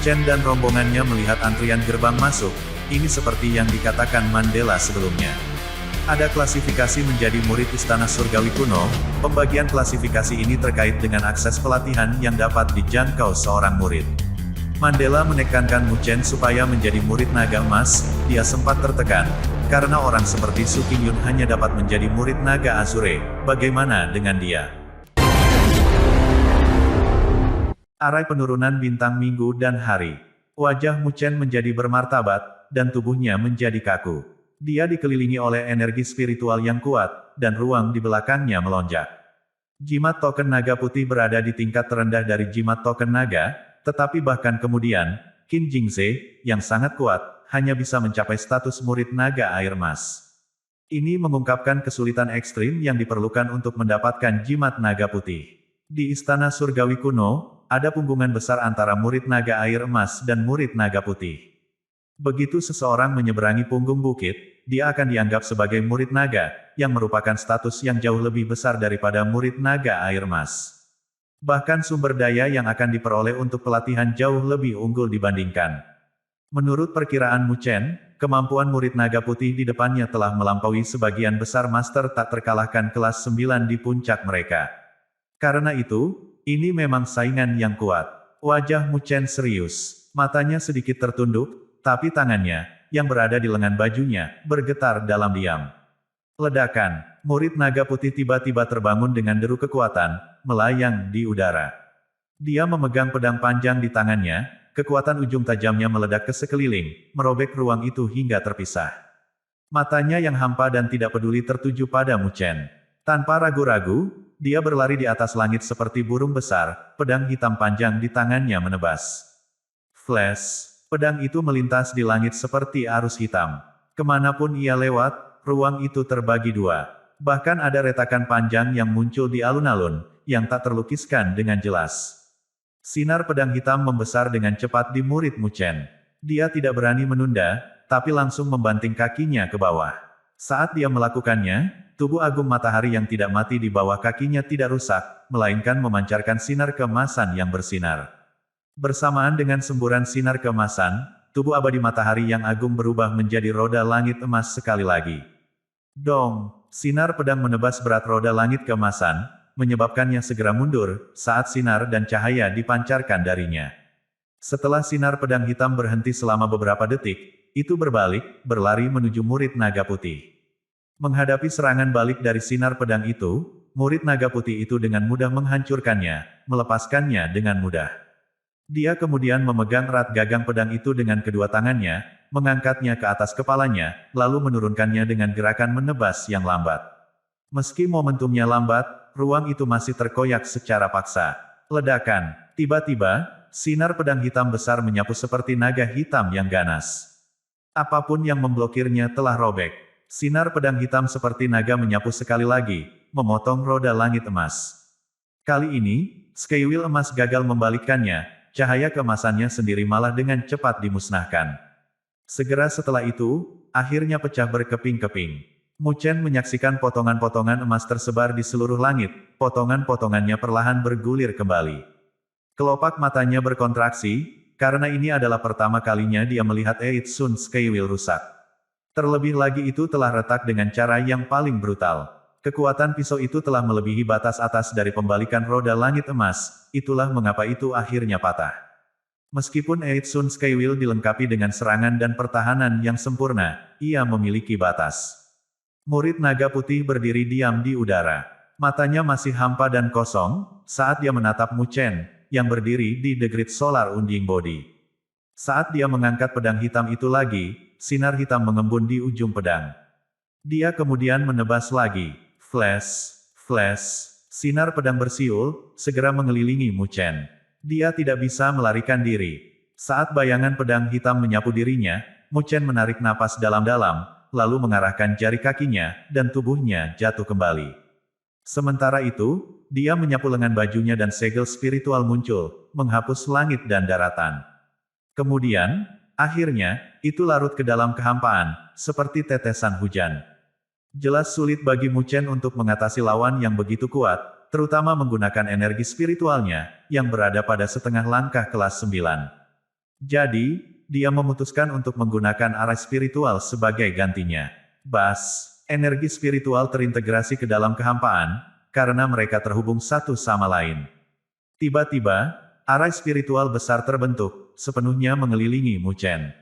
Chen dan rombongannya melihat antrian gerbang masuk, ini seperti yang dikatakan Mandela sebelumnya. Ada klasifikasi menjadi murid Istana Surgawi Kuno, pembagian klasifikasi ini terkait dengan akses pelatihan yang dapat dijangkau seorang murid. Mandela menekankan Mu Chen supaya menjadi murid naga emas, dia sempat tertekan, karena orang seperti Su Qingyun hanya dapat menjadi murid naga Azure, bagaimana dengan dia? Arai penurunan bintang minggu dan hari. Wajah Mu Chen menjadi bermartabat, dan tubuhnya menjadi kaku. Dia dikelilingi oleh energi spiritual yang kuat, dan ruang di belakangnya melonjak. Jimat token naga putih berada di tingkat terendah dari jimat token naga, tetapi bahkan kemudian, Qin Jingze, yang sangat kuat, hanya bisa mencapai status murid naga air emas. Ini mengungkapkan kesulitan ekstrim yang diperlukan untuk mendapatkan jimat naga putih. Di Istana Surgawi Kuno, ada punggungan besar antara murid naga air emas dan murid naga putih. Begitu seseorang menyeberangi punggung bukit, dia akan dianggap sebagai murid naga, yang merupakan status yang jauh lebih besar daripada murid naga air emas. Bahkan sumber daya yang akan diperoleh untuk pelatihan jauh lebih unggul dibandingkan. Menurut perkiraan Mu Chen, kemampuan murid naga putih di depannya telah melampaui sebagian besar master tak terkalahkan kelas 9 di puncak mereka. Karena itu, ini memang saingan yang kuat. Wajah Mu Chen serius, matanya sedikit tertunduk, tapi tangannya, yang berada di lengan bajunya, bergetar dalam diam. Ledakan, murid naga putih tiba-tiba terbangun dengan deru kekuatan, melayang di udara. Dia memegang pedang panjang di tangannya, kekuatan ujung tajamnya meledak ke sekeliling, merobek ruang itu hingga terpisah. Matanya yang hampa dan tidak peduli tertuju pada Mu Chen. Tanpa ragu-ragu, dia berlari di atas langit seperti burung besar, pedang hitam panjang di tangannya menebas. Flash! Pedang itu melintas di langit seperti arus hitam. Kemanapun ia lewat, ruang itu terbagi dua. Bahkan ada retakan panjang yang muncul di alun-alun, yang tak terlukiskan dengan jelas. Sinar pedang hitam membesar dengan cepat di murid Mu Chen. Dia tidak berani menunda, tapi langsung membanting kakinya ke bawah. Saat dia melakukannya, tubuh agung matahari yang tidak mati di bawah kakinya tidak rusak, melainkan memancarkan sinar keemasan yang bersinar. Bersamaan dengan semburan sinar keemasan, tubuh abadi matahari yang agung berubah menjadi roda langit emas sekali lagi. Dong! Sinar pedang menebas berat roda langit keemasan, menyebabkannya segera mundur, saat sinar dan cahaya dipancarkan darinya. Setelah sinar pedang hitam berhenti selama beberapa detik, itu berbalik, berlari menuju murid naga putih. Menghadapi serangan balik dari sinar pedang itu, murid naga putih itu dengan mudah menghancurkannya, melepaskannya dengan mudah. Dia kemudian memegang erat gagang pedang itu dengan kedua tangannya, mengangkatnya ke atas kepalanya, lalu menurunkannya dengan gerakan menebas yang lambat. Meski momentumnya lambat, ruang itu masih terkoyak secara paksa. Ledakan. Tiba-tiba, sinar pedang hitam besar menyapu seperti naga hitam yang ganas. Apapun yang memblokirnya telah robek. Sinar pedang hitam seperti naga menyapu sekali lagi, memotong roda langit emas. Kali ini, Skywheel emas gagal membalikkannya. Cahaya keemasannya sendiri malah dengan cepat dimusnahkan. Segera setelah itu, akhirnya pecah berkeping-keping. Mu Chen menyaksikan potongan-potongan emas tersebar di seluruh langit, potongan-potongannya perlahan bergulir kembali. Kelopak matanya berkontraksi, karena ini adalah pertama kalinya dia melihat Eid Sun Skywheel rusak. Terlebih lagi itu telah retak dengan cara yang paling brutal. Kekuatan pisau itu telah melebihi batas atas dari pembalikan roda langit emas, itulah mengapa itu akhirnya patah. Meskipun Eid Sun Skywheel dilengkapi dengan serangan dan pertahanan yang sempurna, ia memiliki batas. Murid naga putih berdiri diam di udara. Matanya masih hampa dan kosong, saat dia menatap Mu Chen, yang berdiri di The Great Solar Unding Body. Saat dia mengangkat pedang hitam itu lagi, sinar hitam mengembun di ujung pedang. Dia kemudian menebas lagi. Flash, flash, sinar pedang bersiul, segera mengelilingi Mu Chen. Dia tidak bisa melarikan diri. Saat bayangan pedang hitam menyapu dirinya, Mu Chen menarik napas dalam-dalam, lalu mengarahkan jari kakinya, dan tubuhnya jatuh kembali. Sementara itu, dia menyapu lengan bajunya dan segel spiritual muncul, menghapus langit dan daratan. Kemudian, akhirnya, itu larut ke dalam kehampaan, seperti tetesan hujan. Jelas sulit bagi Mu Chen untuk mengatasi lawan yang begitu kuat, terutama menggunakan energi spiritualnya, yang berada pada setengah langkah kelas 9. Jadi, dia memutuskan untuk menggunakan arai spiritual sebagai gantinya. Bas, energi spiritual terintegrasi ke dalam kehampaan, karena mereka terhubung satu sama lain. Tiba-tiba, arai spiritual besar terbentuk, sepenuhnya mengelilingi Mu Chen.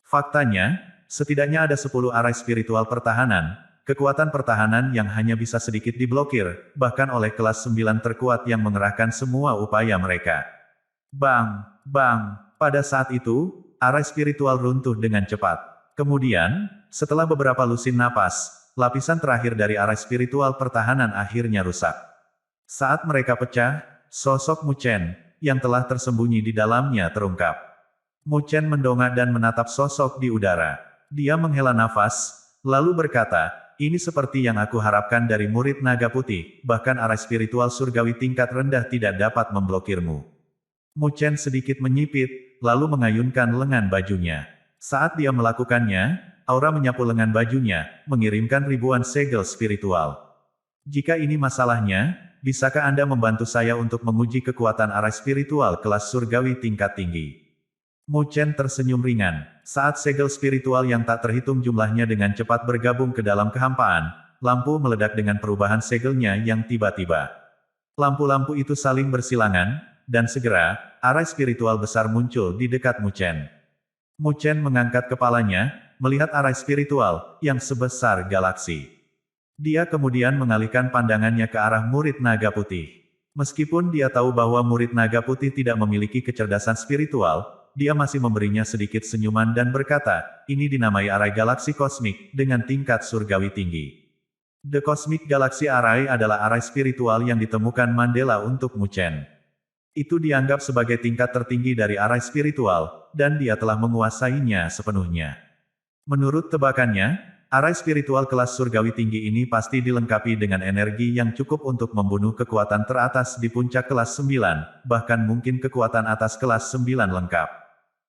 Faktanya, setidaknya ada 10 arai spiritual pertahanan, kekuatan pertahanan yang hanya bisa sedikit diblokir, bahkan oleh kelas 9 terkuat yang mengerahkan semua upaya mereka. Bang, bang, pada saat itu, arai spiritual runtuh dengan cepat. Kemudian, setelah beberapa lusin napas, lapisan terakhir dari arai spiritual pertahanan akhirnya rusak. Saat mereka pecah, sosok Mu Chen, yang telah tersembunyi di dalamnya terungkap. Mu Chen mendongak dan menatap sosok di udara. Dia menghela nafas, lalu berkata, ini seperti yang aku harapkan dari murid naga putih, bahkan arai spiritual surgawi tingkat rendah tidak dapat memblokirmu. Mu Chen sedikit menyipit, lalu mengayunkan lengan bajunya. Saat dia melakukannya, aura menyapu lengan bajunya, mengirimkan ribuan segel spiritual. Jika ini masalahnya, bisakah Anda membantu saya untuk menguji kekuatan arai spiritual kelas surgawi tingkat tinggi? Mu Chen tersenyum ringan. Saat segel spiritual yang tak terhitung jumlahnya dengan cepat bergabung ke dalam kehampaan, lampu meledak dengan perubahan segelnya yang tiba-tiba. Lampu-lampu itu saling bersilangan, dan segera, arai spiritual besar muncul di dekat Mu Chen. Mu Chen mengangkat kepalanya, melihat arai spiritual, yang sebesar galaksi. Dia kemudian mengalihkan pandangannya ke arah murid naga putih. Meskipun dia tahu bahwa murid naga putih tidak memiliki kecerdasan spiritual, dia masih memberinya sedikit senyuman dan berkata, ini dinamai arai galaksi kosmik, dengan tingkat surgawi tinggi. The Cosmic Galaxy Array adalah arai spiritual yang ditemukan Mandela untuk Mu Chen. Itu dianggap sebagai tingkat tertinggi dari arai spiritual, dan dia telah menguasainya sepenuhnya. Menurut tebakannya, arai spiritual kelas surgawi tinggi ini pasti dilengkapi dengan energi yang cukup untuk membunuh kekuatan teratas di puncak kelas 9, bahkan mungkin kekuatan atas kelas 9 lengkap.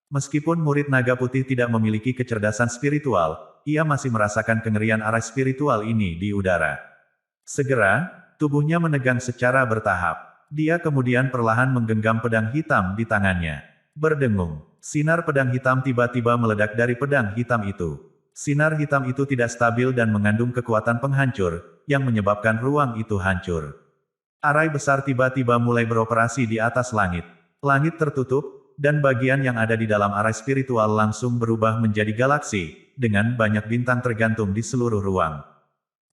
Meskipun murid naga putih tidak memiliki kecerdasan spiritual, ia masih merasakan kengerian arai spiritual ini di udara. Segera, tubuhnya menegang secara bertahap. Dia kemudian perlahan menggenggam pedang hitam di tangannya. Berdengung, sinar pedang hitam tiba-tiba meledak dari pedang hitam itu. Sinar hitam itu tidak stabil dan mengandung kekuatan penghancur, yang menyebabkan ruang itu hancur. Arai besar tiba-tiba mulai beroperasi di atas langit. Langit tertutup, dan bagian yang ada di dalam arai spiritual langsung berubah menjadi galaksi, dengan banyak bintang tergantung di seluruh ruang.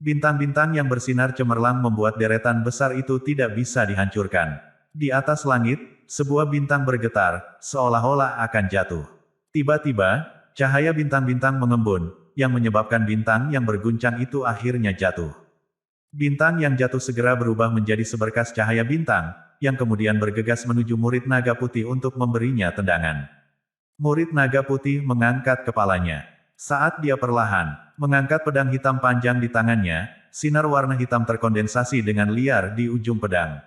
Bintang-bintang yang bersinar cemerlang membuat deretan besar itu tidak bisa dihancurkan. Di atas langit, sebuah bintang bergetar, seolah-olah akan jatuh. Tiba-tiba, cahaya bintang-bintang mengembun, yang menyebabkan bintang yang berguncang itu akhirnya jatuh. Bintang yang jatuh segera berubah menjadi seberkas cahaya bintang, yang kemudian bergegas menuju murid naga putih untuk memberinya tendangan. Murid naga putih mengangkat kepalanya. Saat dia perlahan mengangkat pedang hitam panjang di tangannya, sinar warna hitam terkondensasi dengan liar di ujung pedang.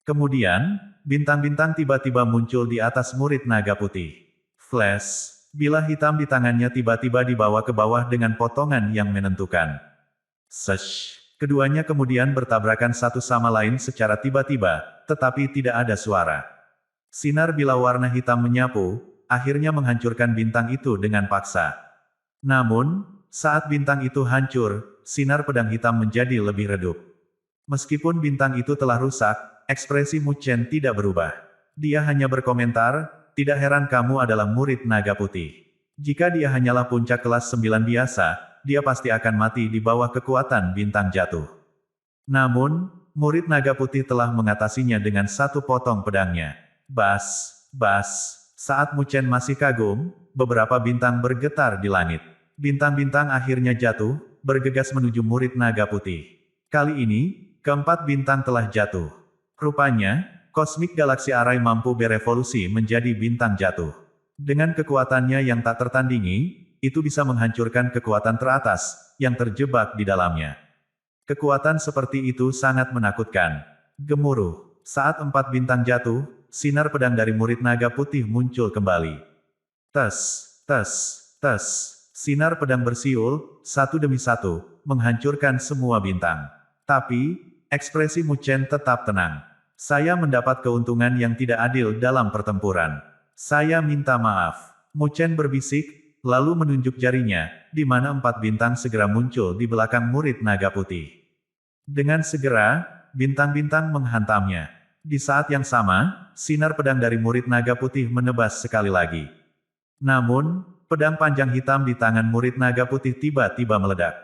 Kemudian, bintang-bintang tiba-tiba muncul di atas murid naga putih. Flash, bilah hitam di tangannya tiba-tiba dibawa ke bawah dengan potongan yang menentukan. Sesh. Keduanya kemudian bertabrakan satu sama lain secara tiba-tiba, tetapi tidak ada suara. Sinar bilah warna hitam menyapu, akhirnya menghancurkan bintang itu dengan paksa. Namun, saat bintang itu hancur, sinar pedang hitam menjadi lebih redup. Meskipun bintang itu telah rusak, ekspresi Mu Chen tidak berubah. Dia hanya berkomentar, tidak heran kamu adalah murid naga putih. Jika dia hanyalah puncak kelas 9 biasa, dia pasti akan mati di bawah kekuatan bintang jatuh. Namun, murid naga putih telah mengatasinya dengan satu potong pedangnya. Bas, bas, saat Mu Chen masih kagum, beberapa bintang bergetar di langit. Bintang-bintang akhirnya jatuh, bergegas menuju murid naga putih. Kali ini, keempat bintang telah jatuh. Rupanya, Cosmic Galaxy Array mampu berevolusi menjadi bintang jatuh. Dengan kekuatannya yang tak tertandingi, itu bisa menghancurkan kekuatan teratas, yang terjebak di dalamnya. Kekuatan seperti itu sangat menakutkan. Gemuruh. Saat empat bintang jatuh, sinar pedang dari murid naga putih muncul kembali. Tes, tes, tes. Sinar pedang bersiul, satu demi satu, menghancurkan semua bintang. Tapi, ekspresi Mu Chen tetap tenang. Saya mendapat keuntungan yang tidak adil dalam pertempuran. Saya minta maaf. Mu Chen berbisik, lalu menunjuk jarinya, di mana 4 bintang segera muncul di belakang murid naga putih. Dengan segera, bintang-bintang menghantamnya. Di saat yang sama, sinar pedang dari murid naga putih menebas sekali lagi. Namun, pedang panjang hitam di tangan murid naga putih tiba-tiba meledak.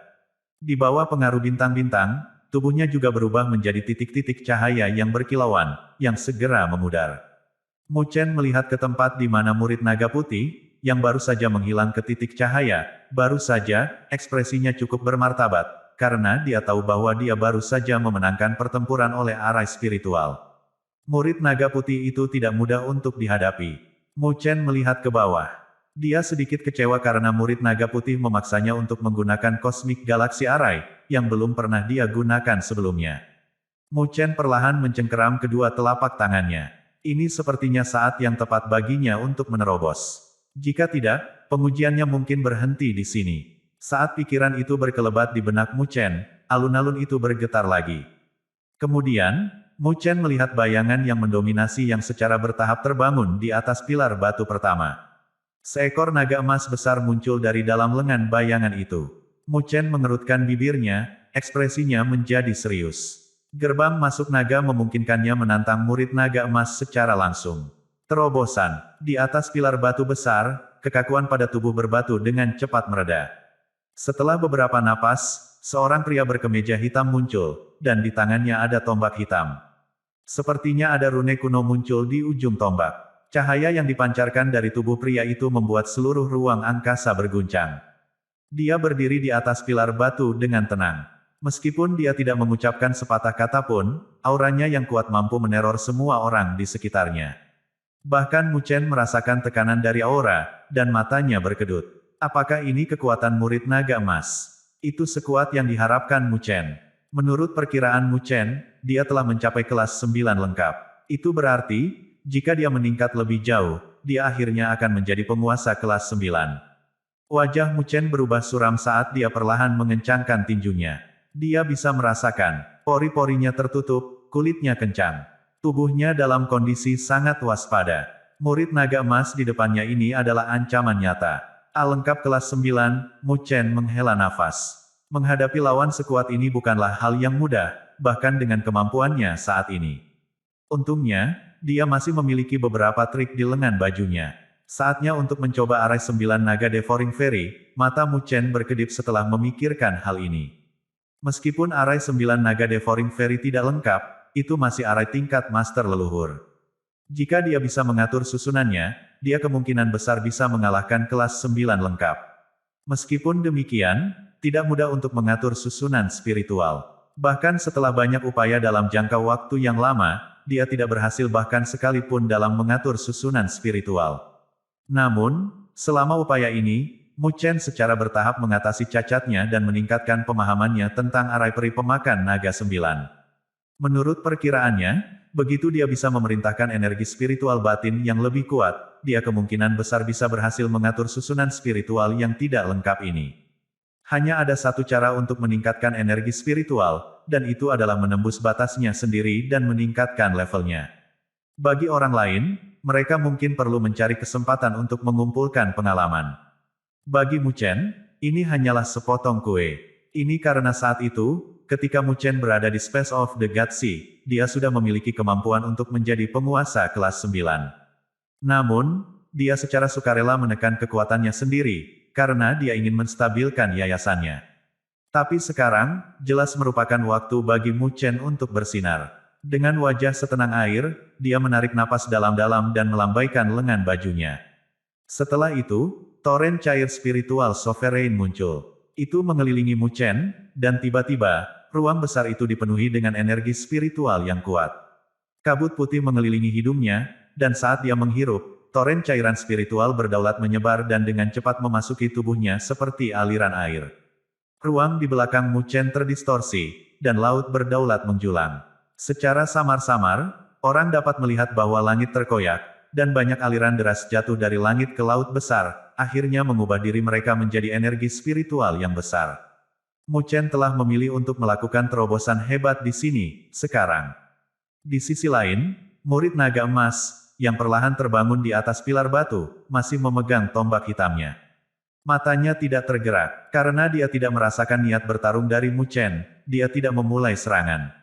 Di bawah pengaruh bintang-bintang, tubuhnya juga berubah menjadi titik-titik cahaya yang berkilauan, yang segera memudar. Mu Chen melihat ke tempat di mana murid naga putih, yang baru saja menghilang ke titik cahaya, baru saja, ekspresinya cukup bermartabat, karena dia tahu bahwa dia baru saja memenangkan pertempuran oleh arai spiritual. Murid naga putih itu tidak mudah untuk dihadapi. Mu Chen melihat ke bawah. Dia sedikit kecewa karena murid naga putih memaksanya untuk menggunakan kosmik galaksi arai, yang belum pernah dia gunakan sebelumnya. Mu Chen perlahan mencengkeram kedua telapak tangannya. Ini sepertinya saat yang tepat baginya untuk menerobos. Jika tidak, pengujiannya mungkin berhenti di sini. Saat pikiran itu berkelebat di benak Mu Chen, alun-alun itu bergetar lagi. Kemudian, Mu Chen melihat bayangan yang mendominasi yang secara bertahap terbangun di atas pilar batu pertama. Seekor naga emas besar muncul dari dalam lengan bayangan itu. Mu Chen mengerutkan bibirnya, ekspresinya menjadi serius. Gerbang masuk naga memungkinkannya menantang murid naga emas secara langsung. Terobosan. Di atas pilar batu besar, kekakuan pada tubuh berbatu dengan cepat mereda. Setelah beberapa napas, seorang pria berkemeja hitam muncul, dan di tangannya ada tombak hitam. Sepertinya ada rune kuno muncul di ujung tombak. Cahaya yang dipancarkan dari tubuh pria itu membuat seluruh ruang angkasa berguncang. Dia berdiri di atas pilar batu dengan tenang. Meskipun dia tidak mengucapkan sepatah kata pun, auranya yang kuat mampu meneror semua orang di sekitarnya. Bahkan Mu Chen merasakan tekanan dari aura, dan matanya berkedut. Apakah ini kekuatan murid naga emas? Itu sekuat yang diharapkan Mu Chen. Menurut perkiraan Mu Chen, dia telah mencapai kelas 9 lengkap. Itu berarti, jika dia meningkat lebih jauh, dia akhirnya akan menjadi penguasa kelas 9. Wajah Mu Chen berubah suram saat dia perlahan mengencangkan tinjunya. Dia bisa merasakan, pori-porinya tertutup, kulitnya kencang. Tubuhnya dalam kondisi sangat waspada. Murid naga emas di depannya ini adalah ancaman nyata. Alengkap kelas 9, Mu Chen menghela nafas. Menghadapi lawan sekuat ini bukanlah hal yang mudah, bahkan dengan kemampuannya saat ini. Untungnya, dia masih memiliki beberapa trik di lengan bajunya. Saatnya untuk mencoba arai 9 naga Devouring Fairy, mata Mu Chen berkedip setelah memikirkan hal ini. Meskipun arai 9 naga Devouring Fairy tidak lengkap, itu masih arai tingkat master leluhur. Jika dia bisa mengatur susunannya, dia kemungkinan besar bisa mengalahkan kelas 9 lengkap. Meskipun demikian, tidak mudah untuk mengatur susunan spiritual. Bahkan setelah banyak upaya dalam jangka waktu yang lama, dia tidak berhasil bahkan sekalipun dalam mengatur susunan spiritual. Namun, selama upaya ini, Mu Chen secara bertahap mengatasi cacatnya dan meningkatkan pemahamannya tentang arai peri pemakan naga 9. Menurut perkiraannya, begitu dia bisa memerintahkan energi spiritual batin yang lebih kuat, dia kemungkinan besar bisa berhasil mengatur susunan spiritual yang tidak lengkap ini. Hanya ada satu cara untuk meningkatkan energi spiritual, dan itu adalah menembus batasnya sendiri dan meningkatkan levelnya. Bagi orang lain, mereka mungkin perlu mencari kesempatan untuk mengumpulkan pengalaman. Bagi Mu Chen, ini hanyalah sepotong kue. Ini karena saat itu, ketika Mu Chen berada di Space of the God Sea, dia sudah memiliki kemampuan untuk menjadi penguasa kelas 9. Namun, dia secara sukarela menekan kekuatannya sendiri, karena dia ingin menstabilkan yayasannya. Tapi sekarang, jelas merupakan waktu bagi Mu Chen untuk bersinar. Dengan wajah setenang air, dia menarik napas dalam-dalam dan melambaikan lengan bajunya. Setelah itu, toren cair spiritual sovereign muncul. Itu mengelilingi Mu Chen, dan tiba-tiba, ruang besar itu dipenuhi dengan energi spiritual yang kuat. Kabut putih mengelilingi hidungnya, dan saat dia menghirup, toren cairan spiritual berdaulat menyebar dan dengan cepat memasuki tubuhnya seperti aliran air. Ruang di belakang Mu Chen terdistorsi, dan laut berdaulat menjulang. Secara samar-samar, orang dapat melihat bahwa langit terkoyak, dan banyak aliran deras jatuh dari langit ke laut besar, akhirnya mengubah diri mereka menjadi energi spiritual yang besar. Mu Chen telah memilih untuk melakukan terobosan hebat di sini, sekarang. Di sisi lain, murid naga emas, yang perlahan terbangun di atas pilar batu, masih memegang tombak hitamnya. Matanya tidak tergerak, karena dia tidak merasakan niat bertarung dari Mu Chen, dia tidak memulai serangan.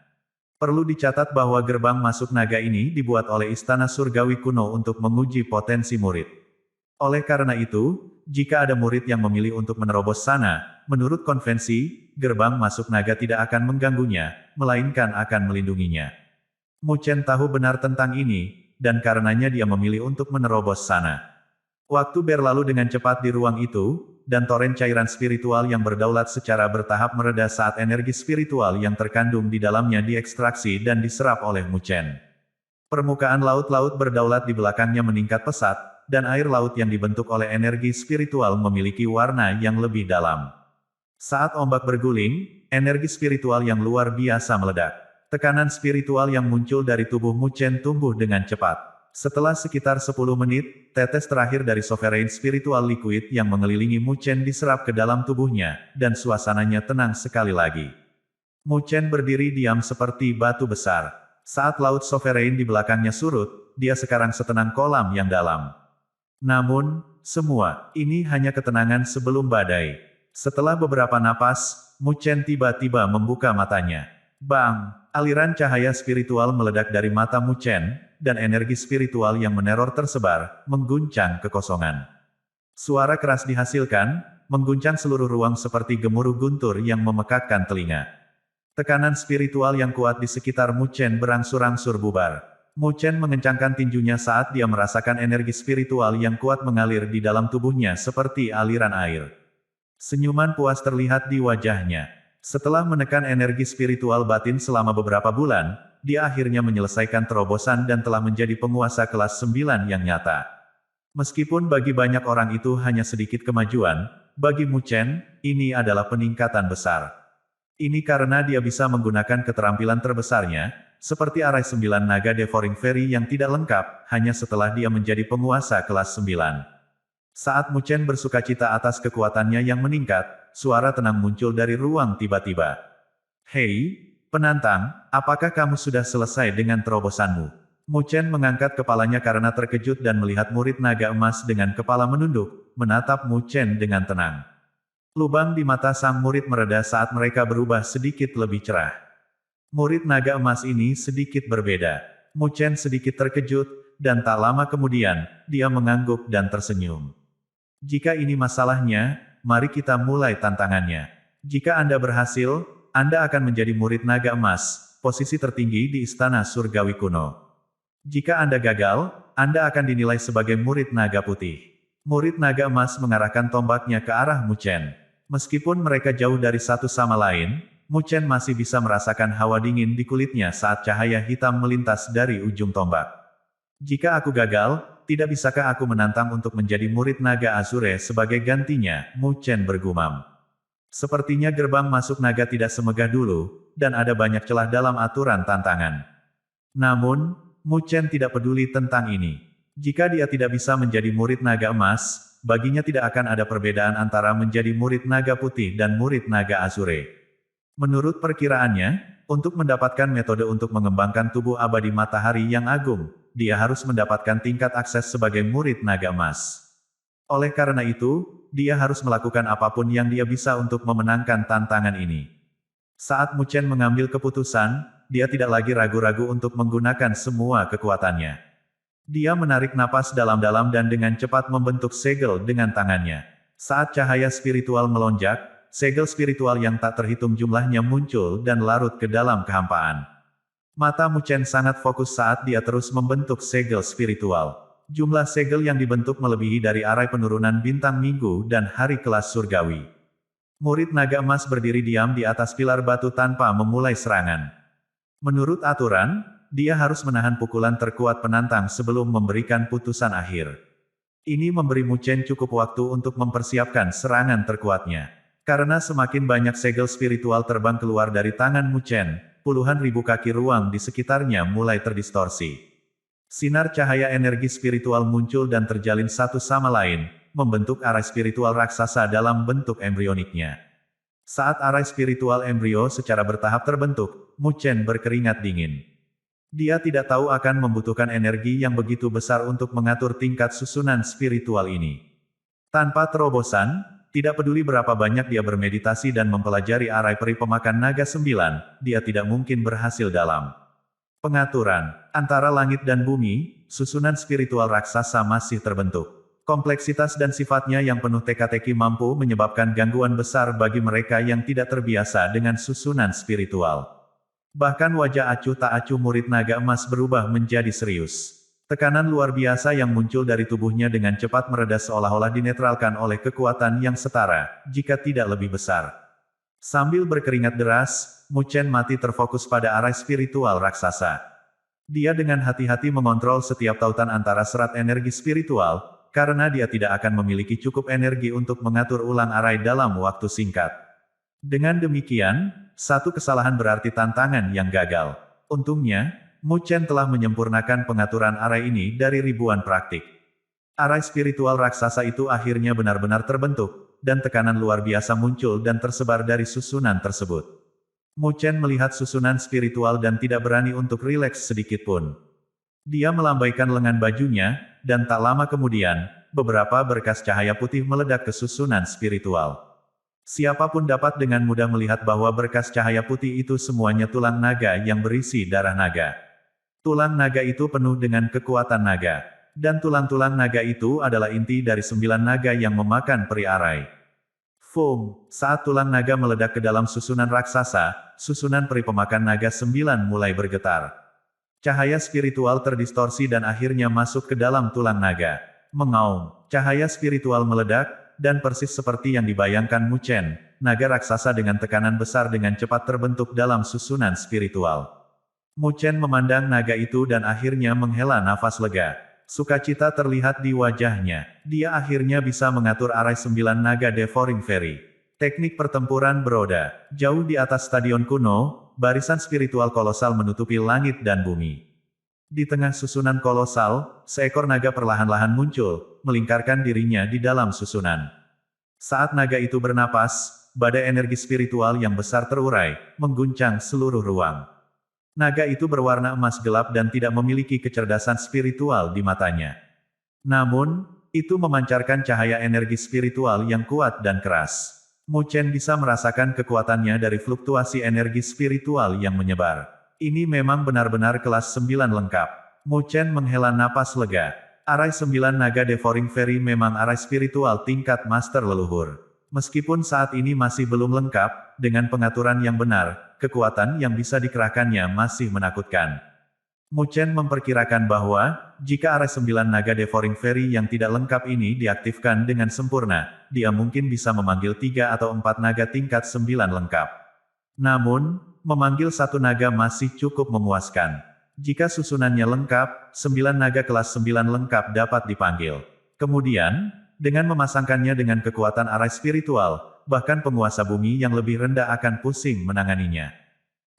Perlu dicatat bahwa gerbang masuk naga ini dibuat oleh Istana Surgawi kuno untuk menguji potensi murid. Oleh karena itu, jika ada murid yang memilih untuk menerobos sana, menurut konvensi, gerbang masuk naga tidak akan mengganggunya, melainkan akan melindunginya. Mu Chen tahu benar tentang ini, dan karenanya dia memilih untuk menerobos sana. Waktu berlalu dengan cepat di ruang itu, dan toren cairan spiritual yang berdaulat secara bertahap mereda saat energi spiritual yang terkandung di dalamnya diekstraksi dan diserap oleh Mu Chen. Permukaan laut-laut berdaulat di belakangnya meningkat pesat, dan air laut yang dibentuk oleh energi spiritual memiliki warna yang lebih dalam. Saat ombak berguling, energi spiritual yang luar biasa meledak. Tekanan spiritual yang muncul dari tubuh Mu Chen tumbuh dengan cepat. Setelah sekitar 10 menit, tetes terakhir dari sovereign spiritual liquid yang mengelilingi Mu Chen diserap ke dalam tubuhnya, dan suasananya tenang sekali lagi. Mu Chen berdiri diam seperti batu besar. Saat laut sovereign di belakangnya surut, dia sekarang setenang kolam yang dalam. Namun, semua ini hanya ketenangan sebelum badai. Setelah beberapa napas, Mu Chen tiba-tiba membuka matanya. Bang! Aliran cahaya spiritual meledak dari mata Mu Chen, dan energi spiritual yang meneror tersebar, mengguncang kekosongan. Suara keras dihasilkan, mengguncang seluruh ruang seperti gemuruh guntur yang memekakkan telinga. Tekanan spiritual yang kuat di sekitar Mu Chen berangsur-angsur bubar. Mu Chen mengencangkan tinjunya saat dia merasakan energi spiritual yang kuat mengalir di dalam tubuhnya seperti aliran air. Senyuman puas terlihat di wajahnya. Setelah menekan energi spiritual batin selama beberapa bulan, dia akhirnya menyelesaikan terobosan dan telah menjadi penguasa kelas 9 yang nyata. Meskipun bagi banyak orang itu hanya sedikit kemajuan, bagi Mu Chen, ini adalah peningkatan besar. Ini karena dia bisa menggunakan keterampilan terbesarnya, seperti arai 9 naga Devouring Fairy yang tidak lengkap, hanya setelah dia menjadi penguasa kelas 9. Saat Mu Chen bersukacita atas kekuatannya yang meningkat, suara tenang muncul dari ruang tiba-tiba. Hei, penantang, apakah kamu sudah selesai dengan terobosanmu? Mu Chen mengangkat kepalanya karena terkejut dan melihat murid naga emas dengan kepala menunduk, menatap Mu Chen dengan tenang. Lubang di mata sang murid mereda saat mereka berubah sedikit lebih cerah. Murid naga emas ini sedikit berbeda. Mu Chen sedikit terkejut, dan tak lama kemudian, dia mengangguk dan tersenyum. Jika ini masalahnya, mari kita mulai tantangannya. Jika Anda berhasil, Anda akan menjadi murid naga emas, posisi tertinggi di Istana Surgawi kuno. Jika Anda gagal, Anda akan dinilai sebagai murid naga putih. Murid naga emas mengarahkan tombaknya ke arah Mu Chen. Meskipun mereka jauh dari satu sama lain, Mu Chen masih bisa merasakan hawa dingin di kulitnya saat cahaya hitam melintas dari ujung tombak. Jika aku gagal, tidak bisakah aku menantang untuk menjadi murid naga Azure sebagai gantinya, Mu Chen bergumam. Sepertinya gerbang masuk naga tidak semegah dulu, dan ada banyak celah dalam aturan tantangan. Namun, Mu Chen tidak peduli tentang ini. Jika dia tidak bisa menjadi murid naga emas, baginya tidak akan ada perbedaan antara menjadi murid naga putih dan murid naga Azure. Menurut perkiraannya, untuk mendapatkan metode untuk mengembangkan tubuh abadi matahari yang agung, dia harus mendapatkan tingkat akses sebagai murid naga emas. Oleh karena itu, dia harus melakukan apapun yang dia bisa untuk memenangkan tantangan ini. Saat Mu Chen mengambil keputusan, dia tidak lagi ragu-ragu untuk menggunakan semua kekuatannya. Dia menarik napas dalam-dalam dan dengan cepat membentuk segel dengan tangannya. Saat cahaya spiritual melonjak, segel spiritual yang tak terhitung jumlahnya muncul dan larut ke dalam kehampaan. Mata Mu Chen sangat fokus saat dia terus membentuk segel spiritual. Jumlah segel yang dibentuk melebihi dari arai penurunan bintang minggu dan hari kelas surgawi. Murid naga emas berdiri diam di atas pilar batu tanpa memulai serangan. Menurut aturan, dia harus menahan pukulan terkuat penantang sebelum memberikan putusan akhir. Ini memberi Mu Chen cukup waktu untuk mempersiapkan serangan terkuatnya. Karena semakin banyak segel spiritual terbang keluar dari tangan Mu Chen, puluhan ribu kaki ruang di sekitarnya mulai terdistorsi. Sinar cahaya energi spiritual muncul dan terjalin satu sama lain, membentuk arai spiritual raksasa dalam bentuk embrioniknya. Saat arai spiritual embrio secara bertahap terbentuk, Mu Chen berkeringat dingin. Dia tidak tahu akan membutuhkan energi yang begitu besar untuk mengatur tingkat susunan spiritual ini. Tanpa terobosan, tidak peduli berapa banyak dia bermeditasi dan mempelajari arai peri pemakan naga 9, dia tidak mungkin berhasil dalam pengaturan antara langit dan bumi. Susunan spiritual raksasa masih terbentuk. Kompleksitas dan sifatnya yang penuh teka-teki mampu menyebabkan gangguan besar bagi mereka yang tidak terbiasa dengan susunan spiritual. Bahkan wajah acuh tak acuh murid naga emas berubah menjadi serius. Tekanan luar biasa yang muncul dari tubuhnya dengan cepat mereda seolah-olah dinetralkan oleh kekuatan yang setara, jika tidak lebih besar. Sambil berkeringat deras, Mu Chen mati terfokus pada arai spiritual raksasa. Dia dengan hati-hati mengontrol setiap tautan antara serat energi spiritual, karena dia tidak akan memiliki cukup energi untuk mengatur ulang arai dalam waktu singkat. Dengan demikian, satu kesalahan berarti tantangan yang gagal. Untungnya, Mu Chen telah menyempurnakan pengaturan arai ini dari ribuan praktik. Arai spiritual raksasa itu akhirnya benar-benar terbentuk, dan tekanan luar biasa muncul dan tersebar dari susunan tersebut. Mu Chen melihat susunan spiritual dan tidak berani untuk rileks sedikit pun. Dia melambaikan lengan bajunya, dan tak lama kemudian, beberapa berkas cahaya putih meledak ke susunan spiritual. Siapapun dapat dengan mudah melihat bahwa berkas cahaya putih itu semuanya tulang naga yang berisi darah naga. Tulang naga itu penuh dengan kekuatan naga. Dan tulang-tulang naga itu adalah inti dari 9 naga yang memakan peri arai. Foom, saat tulang naga meledak ke dalam susunan raksasa, susunan peri pemakan naga 9 mulai bergetar. Cahaya spiritual terdistorsi dan akhirnya masuk ke dalam tulang naga. Mengaum, cahaya spiritual meledak, dan persis seperti yang dibayangkan Mu Chen, naga raksasa dengan tekanan besar dengan cepat terbentuk dalam susunan spiritual. Mu Chen memandang naga itu dan akhirnya menghela nafas lega. Sukacita terlihat di wajahnya. Dia akhirnya bisa mengatur arai 9 naga Devouring Fairy. Teknik pertempuran beroda. Jauh di atas stadion kuno, barisan spiritual kolosal menutupi langit dan bumi. Di tengah susunan kolosal, seekor naga perlahan-lahan muncul, melingkarkan dirinya di dalam susunan. Saat naga itu bernapas, badai energi spiritual yang besar terurai, mengguncang seluruh ruang. Naga itu berwarna emas gelap dan tidak memiliki kecerdasan spiritual di matanya. Namun, itu memancarkan cahaya energi spiritual yang kuat dan keras. Mu Chen bisa merasakan kekuatannya dari fluktuasi energi spiritual yang menyebar. Ini memang benar-benar kelas 9 lengkap. Mu Chen menghela napas lega. Arai 9 naga Devouring Fairy memang arai spiritual tingkat master leluhur. Meskipun saat ini masih belum lengkap, dengan pengaturan yang benar, kekuatan yang bisa dikerahkannya masih menakutkan. Mu Chen memperkirakan bahwa, jika arai 9 naga Devouring Fairy yang tidak lengkap ini diaktifkan dengan sempurna, dia mungkin bisa memanggil 3 atau 4 naga tingkat 9 lengkap. Namun, memanggil satu naga masih cukup memuaskan. Jika susunannya lengkap, 9 naga kelas 9 lengkap dapat dipanggil. Kemudian, dengan memasangkannya dengan kekuatan arai spiritual, bahkan penguasa bumi yang lebih rendah akan pusing menanganinya.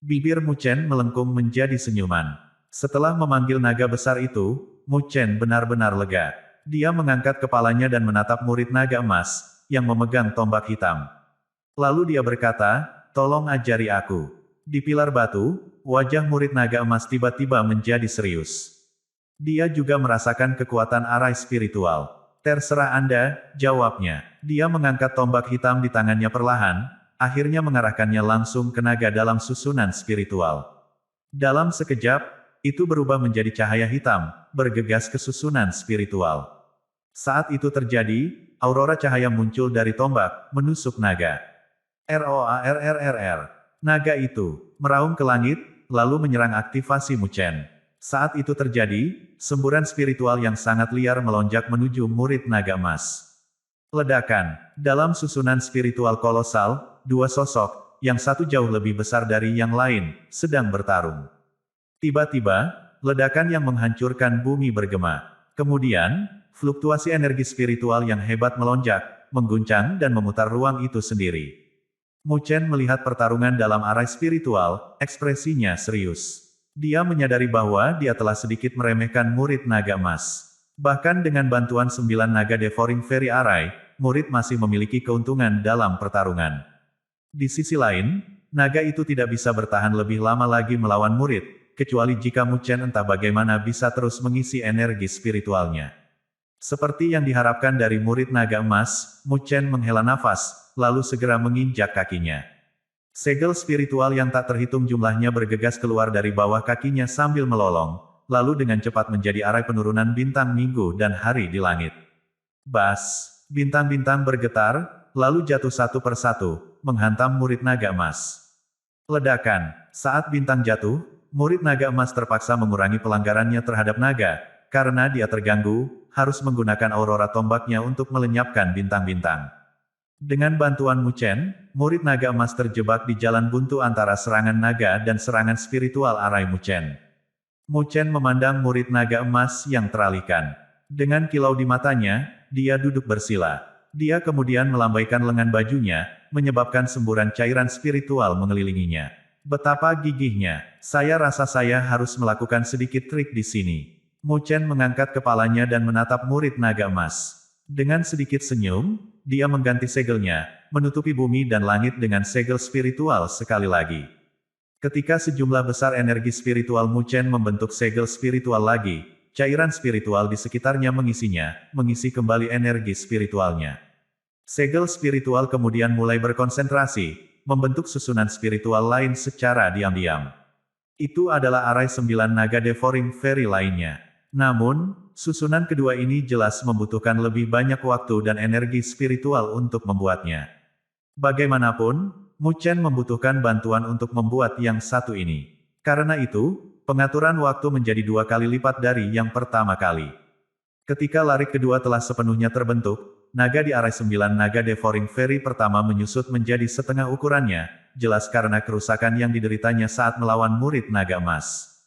Bibir Mu Chen melengkung menjadi senyuman. Setelah memanggil naga besar itu, Mu Chen benar-benar lega. Dia mengangkat kepalanya dan menatap murid naga emas, yang memegang tombak hitam. Lalu dia berkata, "Tolong ajari aku." Di pilar batu, wajah murid naga emas tiba-tiba menjadi serius. Dia juga merasakan kekuatan arai spiritual. "Terserah Anda," jawabnya. Dia mengangkat tombak hitam di tangannya perlahan, akhirnya mengarahkannya langsung ke naga dalam susunan spiritual. Dalam sekejap, itu berubah menjadi cahaya hitam, bergegas ke susunan spiritual. Saat itu terjadi, aurora cahaya muncul dari tombak, menusuk naga. ROARRRR. Naga itu meraung ke langit, lalu menyerang aktivasi Mu Chen. Saat itu terjadi, semburan spiritual yang sangat liar melonjak menuju murid naga emas. Ledakan. Dalam susunan spiritual kolosal, 2 sosok, yang satu jauh lebih besar dari yang lain, sedang bertarung. Tiba-tiba, ledakan yang menghancurkan bumi bergema. Kemudian, fluktuasi energi spiritual yang hebat melonjak, mengguncang dan memutar ruang itu sendiri. Mu Chen melihat pertarungan dalam arai spiritual, ekspresinya serius. Dia menyadari bahwa dia telah sedikit meremehkan murid naga emas. Bahkan dengan bantuan 9 naga Devouring Fairy arai, murid masih memiliki keuntungan dalam pertarungan. Di sisi lain, naga itu tidak bisa bertahan lebih lama lagi melawan murid, kecuali jika Mu Chen entah bagaimana bisa terus mengisi energi spiritualnya. Seperti yang diharapkan dari murid naga emas, Mu Chen menghela nafas, lalu segera menginjak kakinya. Segel spiritual yang tak terhitung jumlahnya bergegas keluar dari bawah kakinya sambil melolong, lalu dengan cepat menjadi arai penurunan bintang minggu dan hari di langit. Bas! Bintang-bintang bergetar, lalu jatuh satu persatu, menghantam murid naga emas. Ledakan. Saat bintang jatuh, murid naga emas terpaksa mengurangi pelanggarannya terhadap naga, karena dia terganggu, harus menggunakan aurora tombaknya untuk melenyapkan bintang-bintang. Dengan bantuan Mu Chen, murid naga emas terjebak di jalan buntu antara serangan naga dan serangan spiritual arai Mu Chen. Mu Chen memandang murid naga emas yang teralihkan. Dengan kilau di matanya, dia duduk bersila. Dia kemudian melambaikan lengan bajunya, menyebabkan semburan cairan spiritual mengelilinginya. Betapa gigihnya. Saya rasa saya harus melakukan sedikit trik di sini. Mu Chen mengangkat kepalanya dan menatap murid naga emas. Dengan sedikit senyum, dia mengganti segelnya, menutupi bumi dan langit dengan segel spiritual sekali lagi. Ketika sejumlah besar energi spiritual Mu Chen membentuk segel spiritual lagi, cairan spiritual di sekitarnya mengisi kembali energi spiritualnya. Segel spiritual kemudian mulai berkonsentrasi, membentuk susunan spiritual lain secara diam-diam. Itu adalah arai 9 naga devouring fairy lainnya. Namun, susunan kedua ini jelas membutuhkan lebih banyak waktu dan energi spiritual untuk membuatnya. Bagaimanapun, Mu Chen membutuhkan bantuan untuk membuat yang satu ini. Karena itu, pengaturan waktu menjadi 2 kali lipat dari yang pertama kali. Ketika larik kedua telah sepenuhnya terbentuk, naga di arai 9 naga devouring fairy pertama menyusut menjadi setengah ukurannya, jelas karena kerusakan yang dideritanya saat melawan murid naga emas.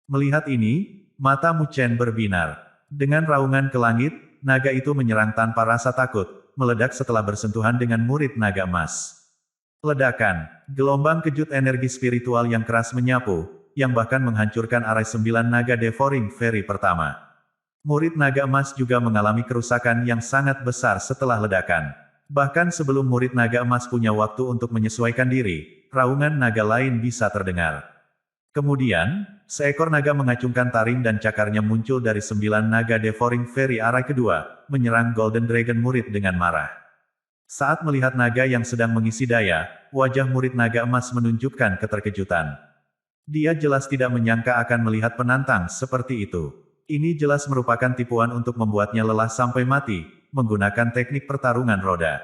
Melihat ini, mata Mu Chen berbinar. Dengan raungan ke langit, naga itu menyerang tanpa rasa takut, meledak setelah bersentuhan dengan murid naga emas. Ledakan. Gelombang kejut energi spiritual yang keras menyapu, yang bahkan menghancurkan arai 9 naga devouring fairy pertama. Murid naga emas juga mengalami kerusakan yang sangat besar setelah ledakan. Bahkan sebelum murid naga emas punya waktu untuk menyesuaikan diri, raungan naga lain bisa terdengar. Kemudian, seekor naga mengacungkan taring dan cakarnya muncul dari 9 naga devouring fairy arai kedua, menyerang Golden Dragon murid dengan marah. Saat melihat naga yang sedang mengisi daya, wajah murid naga emas menunjukkan keterkejutan. Dia jelas tidak menyangka akan melihat penantang seperti itu. Ini jelas merupakan tipuan untuk membuatnya lelah sampai mati, menggunakan teknik pertarungan roda.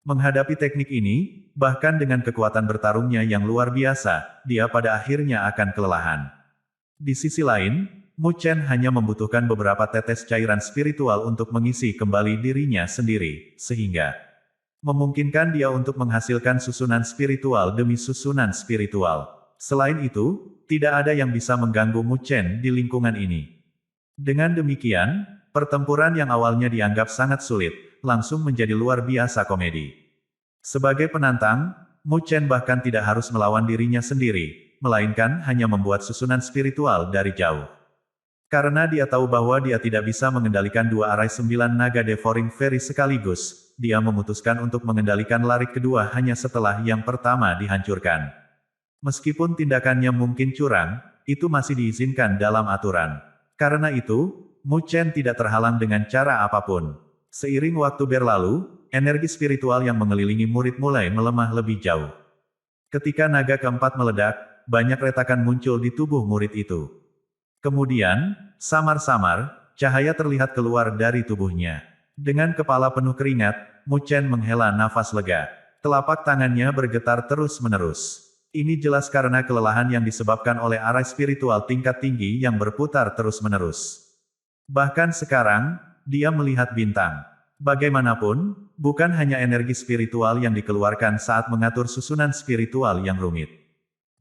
Menghadapi teknik ini, bahkan dengan kekuatan bertarungnya yang luar biasa, dia pada akhirnya akan kelelahan. Di sisi lain, Mu Chen hanya membutuhkan beberapa tetes cairan spiritual untuk mengisi kembali dirinya sendiri, sehingga memungkinkan dia untuk menghasilkan susunan spiritual demi susunan spiritual. Selain itu, tidak ada yang bisa mengganggu Mu Chen di lingkungan ini. Dengan demikian, pertempuran yang awalnya dianggap sangat sulit, langsung menjadi luar biasa komedi. Sebagai penantang, Mu Chen bahkan tidak harus melawan dirinya sendiri, melainkan hanya membuat susunan spiritual dari jauh. Karena dia tahu bahwa dia tidak bisa mengendalikan 2 arai 9 naga devouring fairy sekaligus, dia memutuskan untuk mengendalikan larik kedua hanya setelah yang pertama dihancurkan. Meskipun tindakannya mungkin curang, itu masih diizinkan dalam aturan. Karena itu, Mu Chen tidak terhalang dengan cara apapun. Seiring waktu berlalu, energi spiritual yang mengelilingi murid mulai melemah lebih jauh. Ketika naga keempat meledak, banyak retakan muncul di tubuh murid itu. Kemudian, samar-samar, cahaya terlihat keluar dari tubuhnya. Dengan kepala penuh keringat, Mu Chen menghela nafas lega. Telapak tangannya bergetar terus-menerus. Ini jelas karena kelelahan yang disebabkan oleh arai spiritual tingkat tinggi yang berputar terus-menerus. Bahkan sekarang, dia melihat bintang. Bagaimanapun, bukan hanya energi spiritual yang dikeluarkan saat mengatur susunan spiritual yang rumit.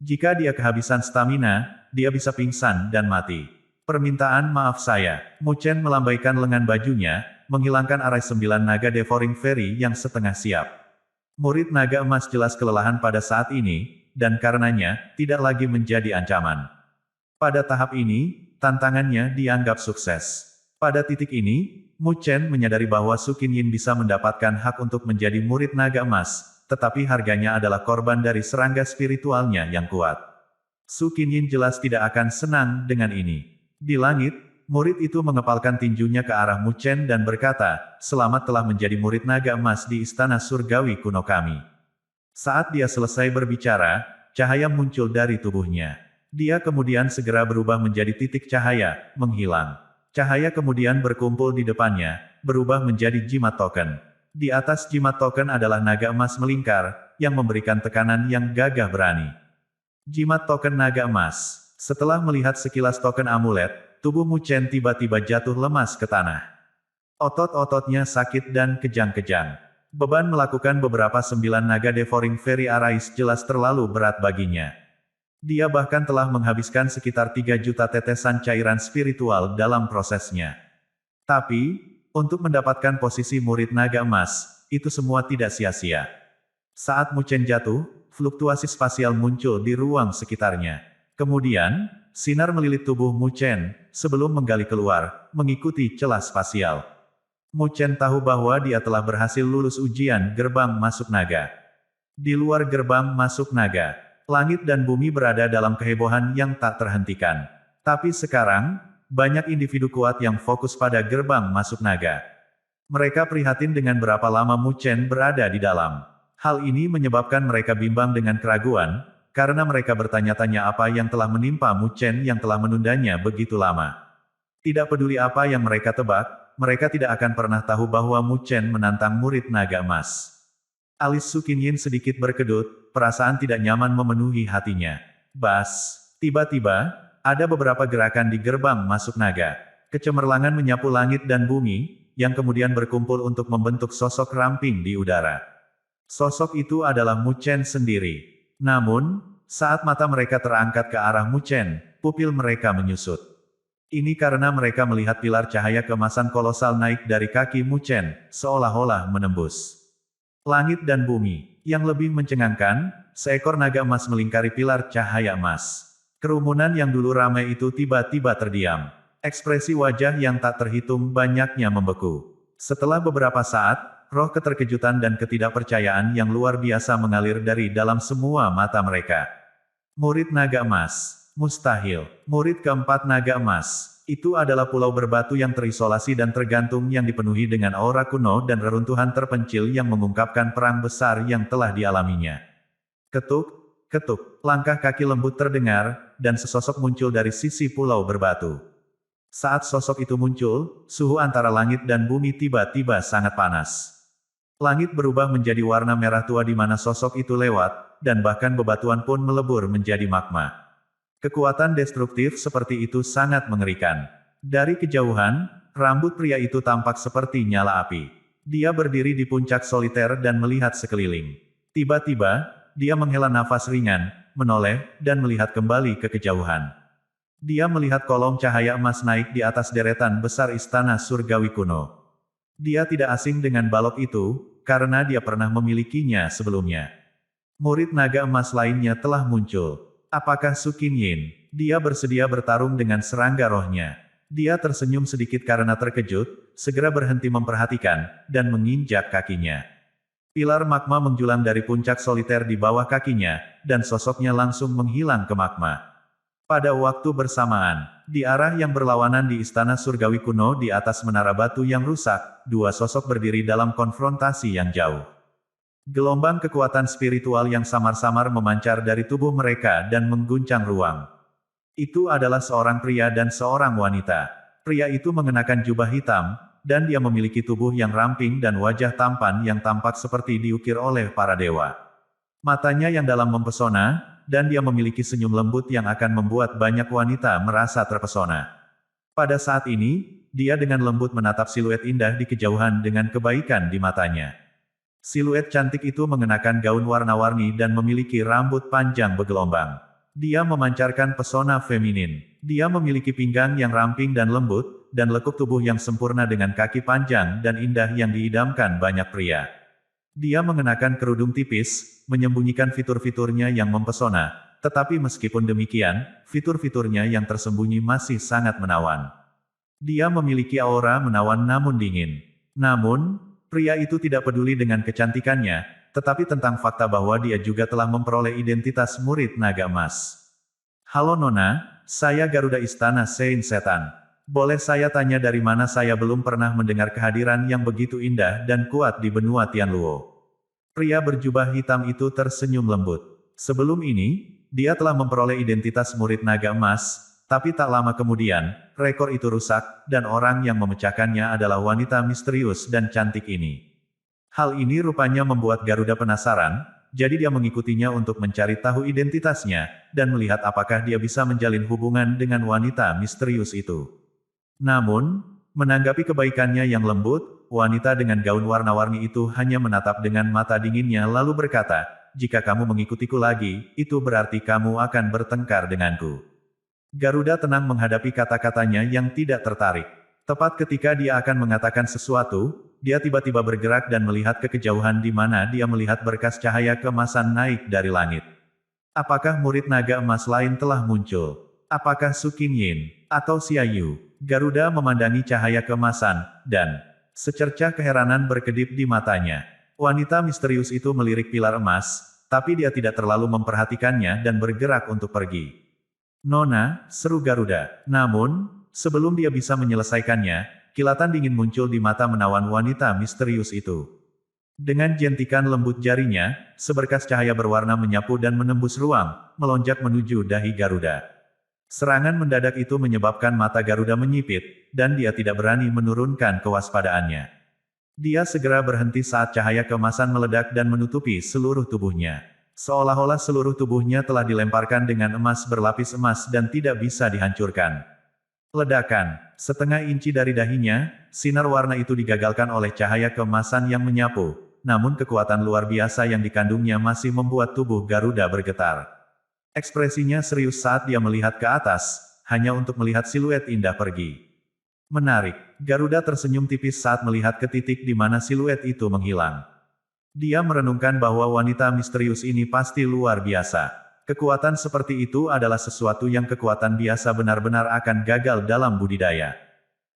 Jika dia kehabisan stamina, dia bisa pingsan dan mati. Permintaan maaf saya. Mu Chen melambaikan lengan bajunya, menghilangkan arai 9 naga devouring fairy yang setengah siap. Murid naga emas jelas kelelahan pada saat ini, dan karenanya, tidak lagi menjadi ancaman. Pada tahap ini, tantangannya dianggap sukses. Pada titik ini, Mu Chen menyadari bahwa Su Qinyin bisa mendapatkan hak untuk menjadi murid naga emas, tetapi harganya adalah korban dari serangga spiritualnya yang kuat. Su Qinyin jelas tidak akan senang dengan ini. Di langit, murid itu mengepalkan tinjunya ke arah Mu Chen dan berkata, "Selamat telah menjadi murid naga emas di istana surgawi kuno kami." Saat dia selesai berbicara, cahaya muncul dari tubuhnya. Dia kemudian segera berubah menjadi titik cahaya, menghilang. Cahaya kemudian berkumpul di depannya, berubah menjadi jimat token. Di atas jimat token adalah naga emas melingkar, yang memberikan tekanan yang gagah berani. Jimat token naga emas. Setelah melihat sekilas token amulet, tubuh Mu Chen tiba-tiba jatuh lemas ke tanah. Otot-ototnya sakit dan kejang-kejang. Beban melakukan beberapa 9 naga Devouring Fairy Arais jelas terlalu berat baginya. Dia bahkan telah menghabiskan sekitar 3 juta tetesan cairan spiritual dalam prosesnya. Tapi, untuk mendapatkan posisi murid naga emas, itu semua tidak sia-sia. Saat Mu Chen jatuh, fluktuasi spasial muncul di ruang sekitarnya. Kemudian, sinar melilit tubuh Mu Chen, sebelum menggali keluar, mengikuti celah spasial. Mu Chen tahu bahwa dia telah berhasil lulus ujian gerbang masuk naga. Di luar gerbang masuk naga, langit dan bumi berada dalam kehebohan yang tak terhentikan. Tapi sekarang, banyak individu kuat yang fokus pada gerbang masuk naga. Mereka prihatin dengan berapa lama Mu Chen berada di dalam. Hal ini menyebabkan mereka bimbang dengan keraguan, karena mereka bertanya-tanya apa yang telah menimpa Mu Chen yang telah menundanya begitu lama. Tidak peduli apa yang mereka tebak, mereka tidak akan pernah tahu bahwa Mu Chen menantang murid naga emas. Alis Su Qinyin sedikit berkedut, perasaan tidak nyaman memenuhi hatinya. Bas! Tiba-tiba, ada beberapa gerakan di gerbang masuk naga. Kecemerlangan menyapu langit dan bumi, yang kemudian berkumpul untuk membentuk sosok ramping di udara. Sosok itu adalah Mu Chen sendiri. Namun, saat mata mereka terangkat ke arah Mu Chen, pupil mereka menyusut. Ini karena mereka melihat pilar cahaya keemasan kolosal naik dari kaki Mu Chen, seolah-olah menembus langit dan bumi. Yang lebih mencengangkan, seekor naga emas melingkari pilar cahaya emas. Kerumunan yang dulu ramai itu tiba-tiba terdiam. Ekspresi wajah yang tak terhitung banyaknya membeku. Setelah beberapa saat, roh keterkejutan dan ketidakpercayaan yang luar biasa mengalir dari dalam semua mata mereka. Murid naga emas. Mustahil. Murid keempat naga emas. Itu adalah pulau berbatu yang terisolasi dan tergantung yang dipenuhi dengan aura kuno dan reruntuhan terpencil yang mengungkapkan perang besar yang telah dialaminya. Ketuk, ketuk, langkah kaki lembut terdengar, dan sesosok muncul dari sisi pulau berbatu. Saat sosok itu muncul, suhu antara langit dan bumi tiba-tiba sangat panas. Langit berubah menjadi warna merah tua di mana sosok itu lewat, dan bahkan bebatuan pun melebur menjadi magma. Kekuatan destruktif seperti itu sangat mengerikan. Dari kejauhan, rambut pria itu tampak seperti nyala api. Dia berdiri di puncak soliter dan melihat sekeliling. Tiba-tiba, dia menghela nafas ringan, menoleh, dan melihat kembali ke kejauhan. Dia melihat kolom cahaya emas naik di atas deretan besar istana surgawi kuno. Dia tidak asing dengan balok itu, karena dia pernah memilikinya sebelumnya. Murid naga emas lainnya telah muncul. Apakah Su Qinyin? Dia bersedia bertarung dengan serangga rohnya. Dia tersenyum sedikit karena terkejut, segera berhenti memperhatikan, dan menginjak kakinya. Pilar magma menjulang dari puncak soliter di bawah kakinya, dan sosoknya langsung menghilang ke magma. Pada waktu bersamaan, di arah yang berlawanan di istana surgawi kuno di atas menara batu yang rusak, dua sosok berdiri dalam konfrontasi yang jauh. Gelombang kekuatan spiritual yang samar-samar memancar dari tubuh mereka dan mengguncang ruang. Itu adalah seorang pria dan seorang wanita. Pria itu mengenakan jubah hitam, dan dia memiliki tubuh yang ramping dan wajah tampan yang tampak seperti diukir oleh para dewa. Matanya yang dalam mempesona, dan dia memiliki senyum lembut yang akan membuat banyak wanita merasa terpesona. Pada saat ini, dia dengan lembut menatap siluet indah di kejauhan dengan kebaikan di matanya. Siluet cantik itu mengenakan gaun warna-warni dan memiliki rambut panjang bergelombang. Dia memancarkan pesona feminin. Dia memiliki pinggang yang ramping dan lembut, dan lekuk tubuh yang sempurna dengan kaki panjang dan indah yang diidamkan banyak pria. Dia mengenakan kerudung tipis, menyembunyikan fitur-fiturnya yang mempesona, tetapi meskipun demikian, fitur-fiturnya yang tersembunyi masih sangat menawan. Dia memiliki aura menawan namun dingin. Namun, pria itu tidak peduli dengan kecantikannya, tetapi tentang fakta bahwa dia juga telah memperoleh identitas murid naga emas. Halo Nona, saya Garuda Istana Saint Setan. Boleh saya tanya dari mana? Saya belum pernah mendengar kehadiran yang begitu indah dan kuat di benua Tianluo. Pria berjubah hitam itu tersenyum lembut. Sebelum ini, dia telah memperoleh identitas murid naga emas, tapi tak lama kemudian, rekor itu rusak, dan orang yang memecahkannya adalah wanita misterius dan cantik ini. Hal ini rupanya membuat Garuda penasaran, jadi dia mengikutinya untuk mencari tahu identitasnya, dan melihat apakah dia bisa menjalin hubungan dengan wanita misterius itu. Namun, menanggapi kebaikannya yang lembut, wanita dengan gaun warna-warni itu hanya menatap dengan mata dinginnya lalu berkata, "Jika kamu mengikutiku lagi, itu berarti kamu akan bertengkar denganku." Garuda tenang menghadapi kata-katanya yang tidak tertarik. Tepat ketika dia akan mengatakan sesuatu, dia tiba-tiba bergerak dan melihat ke kejauhan di mana dia melihat berkas cahaya keemasan naik dari langit. Apakah murid naga emas lain telah muncul? Apakah Su Qingyin atau Xia Yu? Garuda memandangi cahaya keemasan, dan secercah keheranan berkedip di matanya. Wanita misterius itu melirik pilar emas, tapi dia tidak terlalu memperhatikannya dan bergerak untuk pergi. "Nona," seru Garuda. Namun, sebelum dia bisa menyelesaikannya, kilatan dingin muncul di mata menawan wanita misterius itu. Dengan jentikan lembut jarinya, seberkas cahaya berwarna menyapu dan menembus ruang, melonjak menuju dahi Garuda. Serangan mendadak itu menyebabkan mata Garuda menyipit, dan dia tidak berani menurunkan kewaspadaannya. Dia segera berhenti saat cahaya keemasan meledak dan menutupi seluruh tubuhnya. Seolah-olah seluruh tubuhnya telah dilemparkan dengan emas berlapis emas dan tidak bisa dihancurkan. Ledakan, setengah inci dari dahinya, sinar warna itu digagalkan oleh cahaya keemasan yang menyapu, namun kekuatan luar biasa yang dikandungnya masih membuat tubuh Garuda bergetar. Ekspresinya serius saat dia melihat ke atas, hanya untuk melihat siluet indah pergi. Menarik, Garuda tersenyum tipis saat melihat ke titik di mana siluet itu menghilang. Dia merenungkan bahwa wanita misterius ini pasti luar biasa. Kekuatan seperti itu adalah sesuatu yang kekuatan biasa benar-benar akan gagal dalam budidaya.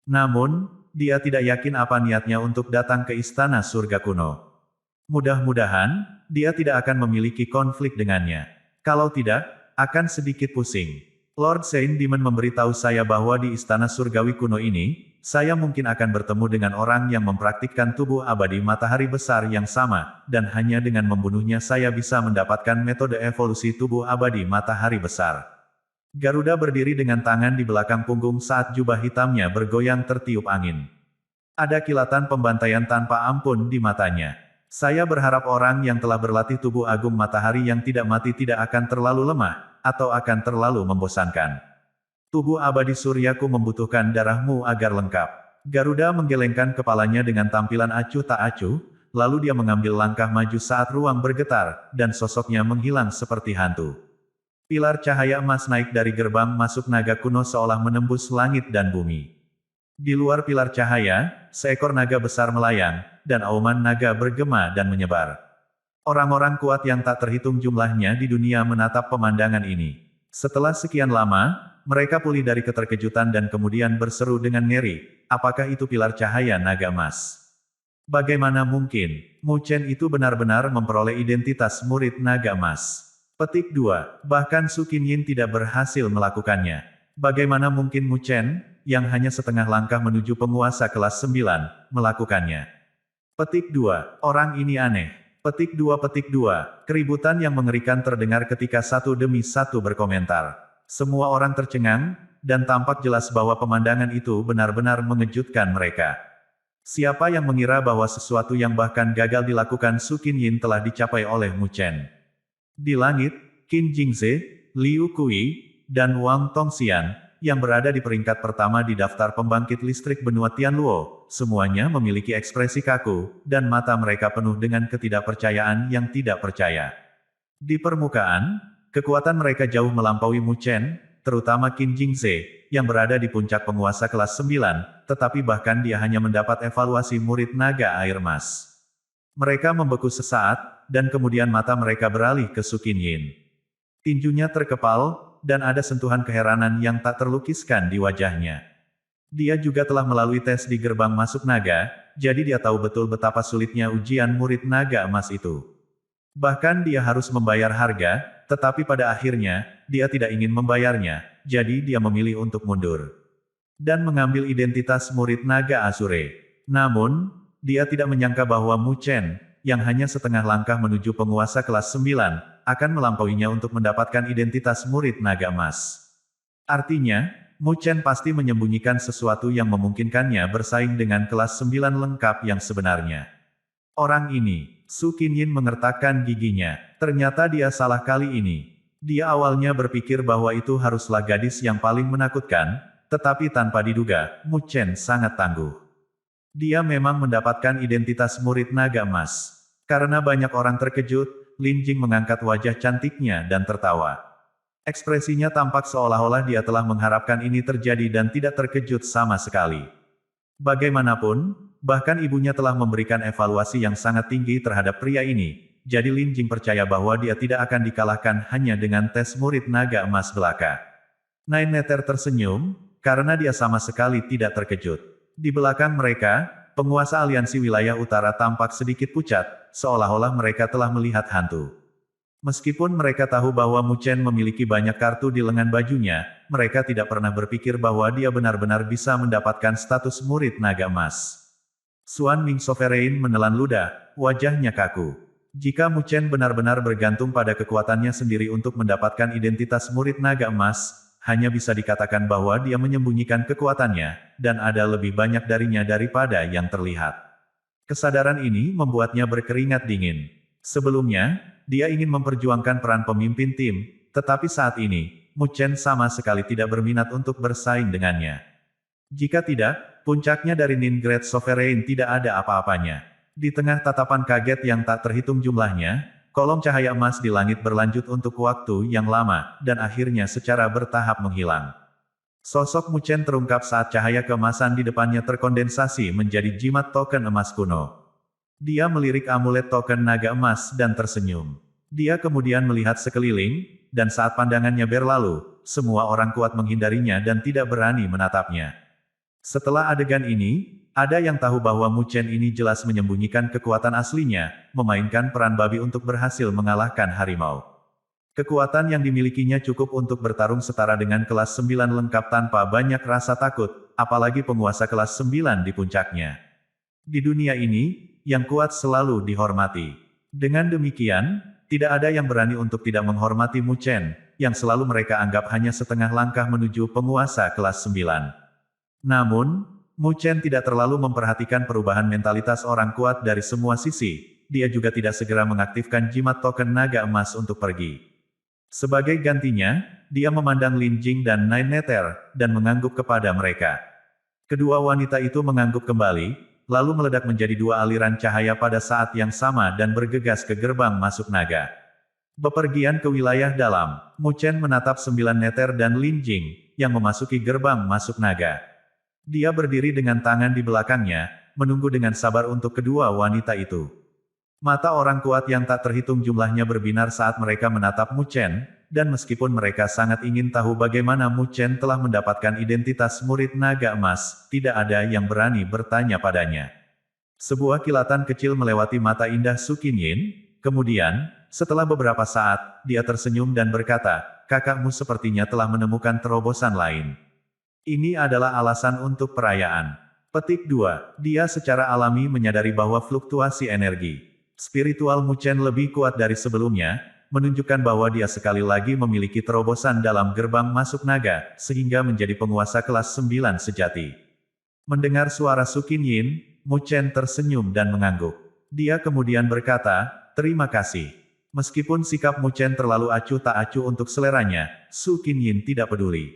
Namun, dia tidak yakin apa niatnya untuk datang ke Istana Surga Kuno. Mudah-mudahan, dia tidak akan memiliki konflik dengannya. Kalau tidak, akan sedikit pusing. Lord Saint Demon memberitahu saya bahwa di Istana Surgawi Kuno ini, saya mungkin akan bertemu dengan orang yang mempraktikkan tubuh abadi matahari besar yang sama, dan hanya dengan membunuhnya saya bisa mendapatkan metode evolusi tubuh abadi matahari besar. Garuda berdiri dengan tangan di belakang punggung saat jubah hitamnya bergoyang tertiup angin. Ada kilatan pembantaian tanpa ampun di matanya. Saya berharap orang yang telah berlatih tubuh agung matahari yang tidak mati tidak akan terlalu lemah, atau akan terlalu membosankan. Tubuh abadi suryaku membutuhkan darahmu agar lengkap. Garuda menggelengkan kepalanya dengan tampilan acuh tak acuh, lalu dia mengambil langkah maju saat ruang bergetar, dan sosoknya menghilang seperti hantu. Pilar cahaya emas naik dari gerbang masuk naga kuno seolah menembus langit dan bumi. Di luar pilar cahaya, seekor naga besar melayang, dan auman naga bergema dan menyebar. Orang-orang kuat yang tak terhitung jumlahnya di dunia menatap pemandangan ini. Setelah sekian lama, mereka pulih dari keterkejutan dan kemudian berseru dengan ngeri, apakah itu pilar cahaya naga emas? Bagaimana mungkin, Mu Chen itu benar-benar memperoleh identitas murid naga emas? Petik 2. Bahkan Su Qingyin tidak berhasil melakukannya. Bagaimana mungkin Mu Chen, yang hanya setengah langkah menuju penguasa kelas 9, melakukannya? Petik 2. Orang ini aneh. Petik 2. Keributan yang mengerikan terdengar ketika satu demi satu berkomentar. Semua orang tercengang, dan tampak jelas bahwa pemandangan itu benar-benar mengejutkan mereka. Siapa yang mengira bahwa sesuatu yang bahkan gagal dilakukan Su Qingyin telah dicapai oleh Mu Chen? Di langit, Qin Jingze, Liu Kui, dan Wang Tongxian, yang berada di peringkat pertama di daftar pembangkit listrik benua Tianluo, semuanya memiliki ekspresi kaku, dan mata mereka penuh dengan ketidakpercayaan yang tidak percaya. Di permukaan, kekuatan mereka jauh melampaui Mu Chen, terutama Qin Jingze, yang berada di puncak penguasa kelas 9, tetapi bahkan dia hanya mendapat evaluasi murid naga air emas. Mereka membeku sesaat, dan kemudian mata mereka beralih ke Su Qingyin. Tinjunya terkepal, dan ada sentuhan keheranan yang tak terlukiskan di wajahnya. Dia juga telah melalui tes di gerbang masuk naga, jadi dia tahu betul betapa sulitnya ujian murid naga emas itu. Bahkan dia harus membayar harga, tetapi pada akhirnya, dia tidak ingin membayarnya, jadi dia memilih untuk mundur dan mengambil identitas murid naga Azure. Namun, dia tidak menyangka bahwa Mu Chen, yang hanya setengah langkah menuju penguasa kelas 9, akan melampauinya untuk mendapatkan identitas murid naga emas. Artinya, Mu Chen pasti menyembunyikan sesuatu yang memungkinkannya bersaing dengan kelas 9 lengkap yang sebenarnya. Orang ini, Su Qinyin mengertakkan giginya. Ternyata dia salah kali ini. Dia awalnya berpikir bahwa itu haruslah gadis yang paling menakutkan, tetapi tanpa diduga, Mu Chen sangat tangguh. Dia memang mendapatkan identitas murid naga emas. Karena banyak orang terkejut, Lin Jing mengangkat wajah cantiknya dan tertawa. Ekspresinya tampak seolah-olah dia telah mengharapkan ini terjadi dan tidak terkejut sama sekali. Bagaimanapun, bahkan ibunya telah memberikan evaluasi yang sangat tinggi terhadap pria ini, jadi Lin Jing percaya bahwa dia tidak akan dikalahkan hanya dengan tes murid naga emas belaka. Nine Nether tersenyum, karena dia sama sekali tidak terkejut. Di belakang mereka, penguasa aliansi wilayah utara tampak sedikit pucat, seolah-olah mereka telah melihat hantu. Meskipun mereka tahu bahwa Mu Chen memiliki banyak kartu di lengan bajunya, mereka tidak pernah berpikir bahwa dia benar-benar bisa mendapatkan status murid naga emas. Xuan Ming Sovereign menelan ludah, wajahnya kaku. Jika Mu Chen benar-benar bergantung pada kekuatannya sendiri untuk mendapatkan identitas murid naga emas, hanya bisa dikatakan bahwa dia menyembunyikan kekuatannya, dan ada lebih banyak darinya daripada yang terlihat. Kesadaran ini membuatnya berkeringat dingin. Sebelumnya, dia ingin memperjuangkan peran pemimpin tim, tetapi saat ini, Mu Chen sama sekali tidak berminat untuk bersaing dengannya. Jika tidak, puncaknya dari Nin Great Sovereign tidak ada apa-apanya. Di tengah tatapan kaget yang tak terhitung jumlahnya, kolom cahaya emas di langit berlanjut untuk waktu yang lama, dan akhirnya secara bertahap menghilang. Sosok Mu Chen terungkap saat cahaya keemasan di depannya terkondensasi menjadi jimat token emas kuno. Dia melirik amulet token naga emas dan tersenyum. Dia kemudian melihat sekeliling, dan saat pandangannya berlalu, semua orang kuat menghindarinya dan tidak berani menatapnya. Setelah adegan ini, ada yang tahu bahwa Mu Chen ini jelas menyembunyikan kekuatan aslinya, memainkan peran babi untuk berhasil mengalahkan harimau. Kekuatan yang dimilikinya cukup untuk bertarung setara dengan kelas 9 lengkap tanpa banyak rasa takut, apalagi penguasa kelas 9 di puncaknya. Di dunia ini, yang kuat selalu dihormati. Dengan demikian, tidak ada yang berani untuk tidak menghormati Mu Chen, yang selalu mereka anggap hanya setengah langkah menuju penguasa kelas 9. Namun, Mu Chen tidak terlalu memperhatikan perubahan mentalitas orang kuat dari semua sisi, dia juga tidak segera mengaktifkan jimat token naga emas untuk pergi. Sebagai gantinya, dia memandang Lin Jing dan Nine Nether, dan mengangguk kepada mereka. Kedua wanita itu mengangguk kembali, lalu meledak menjadi dua aliran cahaya pada saat yang sama dan bergegas ke gerbang masuk naga. Bepergian ke wilayah dalam, Mu Chen menatap 9 Nether dan Lin Jing, yang memasuki gerbang masuk naga. Dia berdiri dengan tangan di belakangnya, menunggu dengan sabar untuk kedua wanita itu. Mata orang kuat yang tak terhitung jumlahnya berbinar saat mereka menatap Mu Chen, dan meskipun mereka sangat ingin tahu bagaimana Mu Chen telah mendapatkan identitas murid naga emas, tidak ada yang berani bertanya padanya. Sebuah kilatan kecil melewati mata indah Su Qinyin, kemudian, setelah beberapa saat, dia tersenyum dan berkata, "Kakakmu sepertinya telah menemukan terobosan lain. Ini adalah alasan untuk perayaan." Petik 2. Dia secara alami menyadari bahwa fluktuasi energi spiritual Mu Chen lebih kuat dari sebelumnya, menunjukkan bahwa dia sekali lagi memiliki terobosan dalam gerbang masuk naga, sehingga menjadi penguasa kelas 9 sejati. Mendengar suara Su Qinyin, Mu Chen tersenyum dan mengangguk. Dia kemudian berkata, "Terima kasih." Meskipun sikap Mu Chen terlalu acuh tak acuh untuk seleranya, Su Qinyin tidak peduli.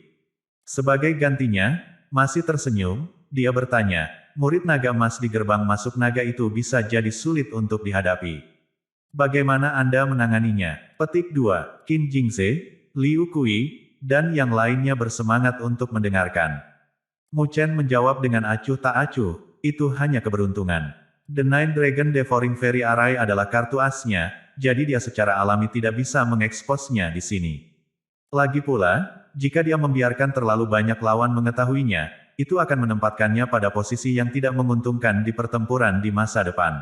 Sebagai gantinya, masih tersenyum, dia bertanya, "Murid naga emas di gerbang masuk naga itu bisa jadi sulit untuk dihadapi. Bagaimana Anda menanganinya?" Petik 2. Qin Jingze, Liu Kui, dan yang lainnya bersemangat untuk mendengarkan. Mu Chen menjawab dengan acuh tak acuh, "Itu hanya keberuntungan. The Nine Dragon Devouring Fairy Array adalah kartu asnya, jadi dia secara alami tidak bisa mengeksposnya di sini. Lagi pula, jika dia membiarkan terlalu banyak lawan mengetahuinya, itu akan menempatkannya pada posisi yang tidak menguntungkan di pertempuran di masa depan."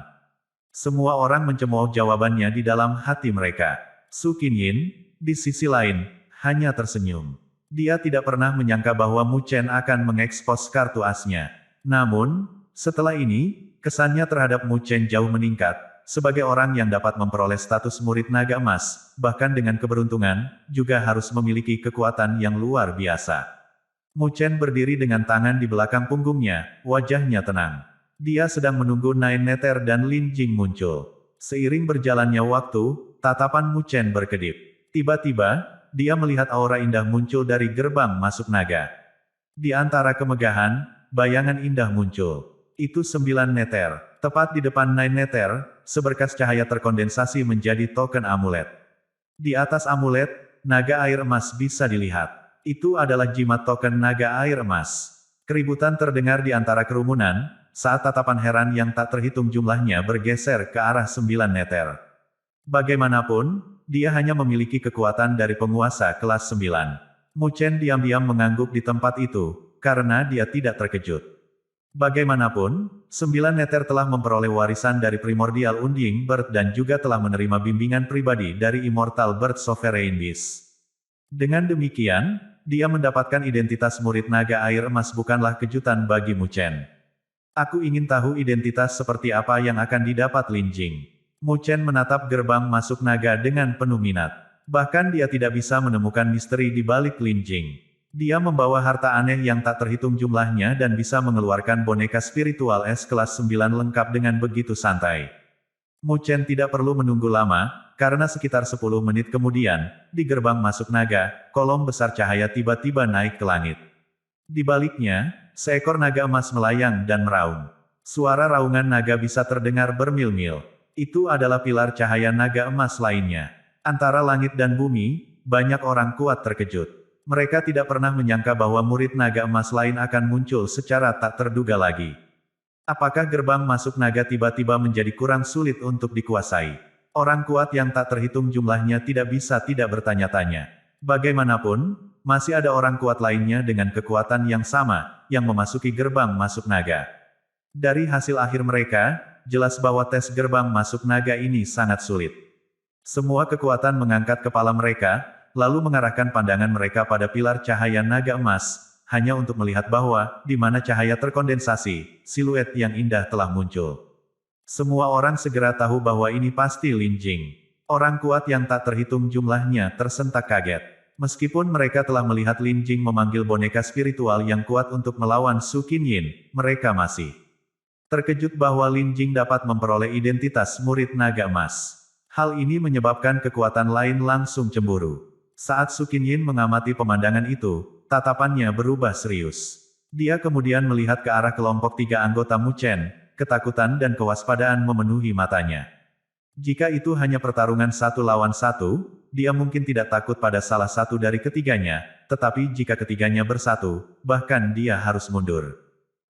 Semua orang mencemooh jawabannya di dalam hati mereka. Su Qinyin, di sisi lain, hanya tersenyum. Dia tidak pernah menyangka bahwa Mu Chen akan mengekspos kartu asnya. Namun, setelah ini, kesannya terhadap Mu Chen jauh meningkat. Sebagai orang yang dapat memperoleh status murid naga emas, bahkan dengan keberuntungan, juga harus memiliki kekuatan yang luar biasa. Mu Chen berdiri dengan tangan di belakang punggungnya, wajahnya tenang. Dia sedang menunggu Nine Nether dan Lin Jing muncul. Seiring berjalannya waktu, tatapan Mu Chen berkedip. Tiba-tiba, dia melihat aura indah muncul dari gerbang masuk naga. Di antara kemegahan, bayangan indah muncul. Itu 9 Nether. Tepat di depan Nine Nether, seberkas cahaya terkondensasi menjadi token amulet. Di atas amulet, naga air emas bisa dilihat. Itu adalah jimat token naga air emas. Keributan terdengar di antara kerumunan, saat tatapan heran yang tak terhitung jumlahnya bergeser ke arah 9 Nether. Bagaimanapun, dia hanya memiliki kekuatan dari penguasa kelas 9. Mu Chen diam-diam mengangguk di tempat itu, karena dia tidak terkejut. Bagaimanapun, 9 Nether telah memperoleh warisan dari Primordial Unding Bird dan juga telah menerima bimbingan pribadi dari Immortal Bird Sovereign Beast. Dengan demikian, dia mendapatkan identitas murid naga air emas bukanlah kejutan bagi Mu Chen. Aku ingin tahu identitas seperti apa yang akan didapat Lin Jing. Mu Chen menatap gerbang masuk naga dengan penuh minat. Bahkan dia tidak bisa menemukan misteri di balik Lin Jing. Dia membawa harta aneh yang tak terhitung jumlahnya dan bisa mengeluarkan boneka spiritual S kelas 9 lengkap dengan begitu santai. Mu Chen tidak perlu menunggu lama, karena sekitar 10 menit kemudian, di gerbang masuk naga, kolom besar cahaya tiba-tiba naik ke langit. Di baliknya, seekor naga emas melayang dan meraung. Suara raungan naga bisa terdengar bermil-mil. Itu adalah pilar cahaya naga emas lainnya. Antara langit dan bumi, banyak orang kuat terkejut. Mereka tidak pernah menyangka bahwa murid naga emas lain akan muncul secara tak terduga lagi. Apakah gerbang masuk naga tiba-tiba menjadi kurang sulit untuk dikuasai? Orang kuat yang tak terhitung jumlahnya tidak bisa tidak bertanya-tanya. Bagaimanapun, masih ada orang kuat lainnya dengan kekuatan yang sama, yang memasuki gerbang masuk naga. Dari hasil akhir mereka, jelas bahwa tes gerbang masuk naga ini sangat sulit. Semua kekuatan mengangkat kepala mereka, lalu mengarahkan pandangan mereka pada pilar cahaya naga emas, hanya untuk melihat bahwa, di mana cahaya terkondensasi, siluet yang indah telah muncul. Semua orang segera tahu bahwa ini pasti Lin Jing. Orang kuat yang tak terhitung jumlahnya tersentak kaget. Meskipun mereka telah melihat Lin Jing memanggil boneka spiritual yang kuat untuk melawan Su Qinyin, mereka masih terkejut bahwa Lin Jing dapat memperoleh identitas murid naga emas. Hal ini menyebabkan kekuatan lain langsung cemburu. Saat Su Qinyin mengamati pemandangan itu, tatapannya berubah serius. Dia kemudian melihat ke arah kelompok 3 anggota Mu Chen, ketakutan dan kewaspadaan memenuhi matanya. Jika itu hanya pertarungan 1 lawan 1, dia mungkin tidak takut pada salah satu dari ketiganya, tetapi jika ketiganya bersatu, bahkan dia harus mundur.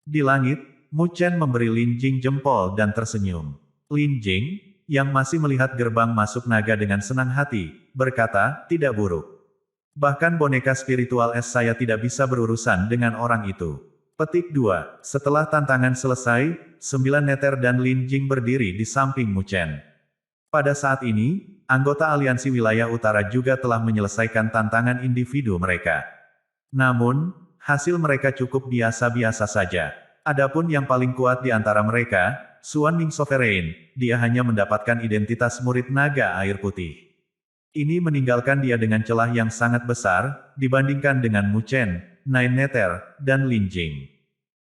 Di langit, Mu Chen memberi Lin Jing jempol dan tersenyum. Lin Jing, yang masih melihat gerbang masuk naga dengan senang hati, berkata, tidak buruk. Bahkan boneka spiritual S saya tidak bisa berurusan dengan orang itu. Petik 2. Setelah tantangan selesai, 9 Nether dan Lin Jing berdiri di samping Mu Chen. Pada saat ini, anggota Aliansi Wilayah Utara juga telah menyelesaikan tantangan individu mereka. Namun, hasil mereka cukup biasa-biasa saja. Adapun yang paling kuat di antara mereka, Xuan Ming Sovereign, dia hanya mendapatkan identitas murid naga air putih. Ini meninggalkan dia dengan celah yang sangat besar, dibandingkan dengan Mu Chen, Nine Nether, dan Lin Jing.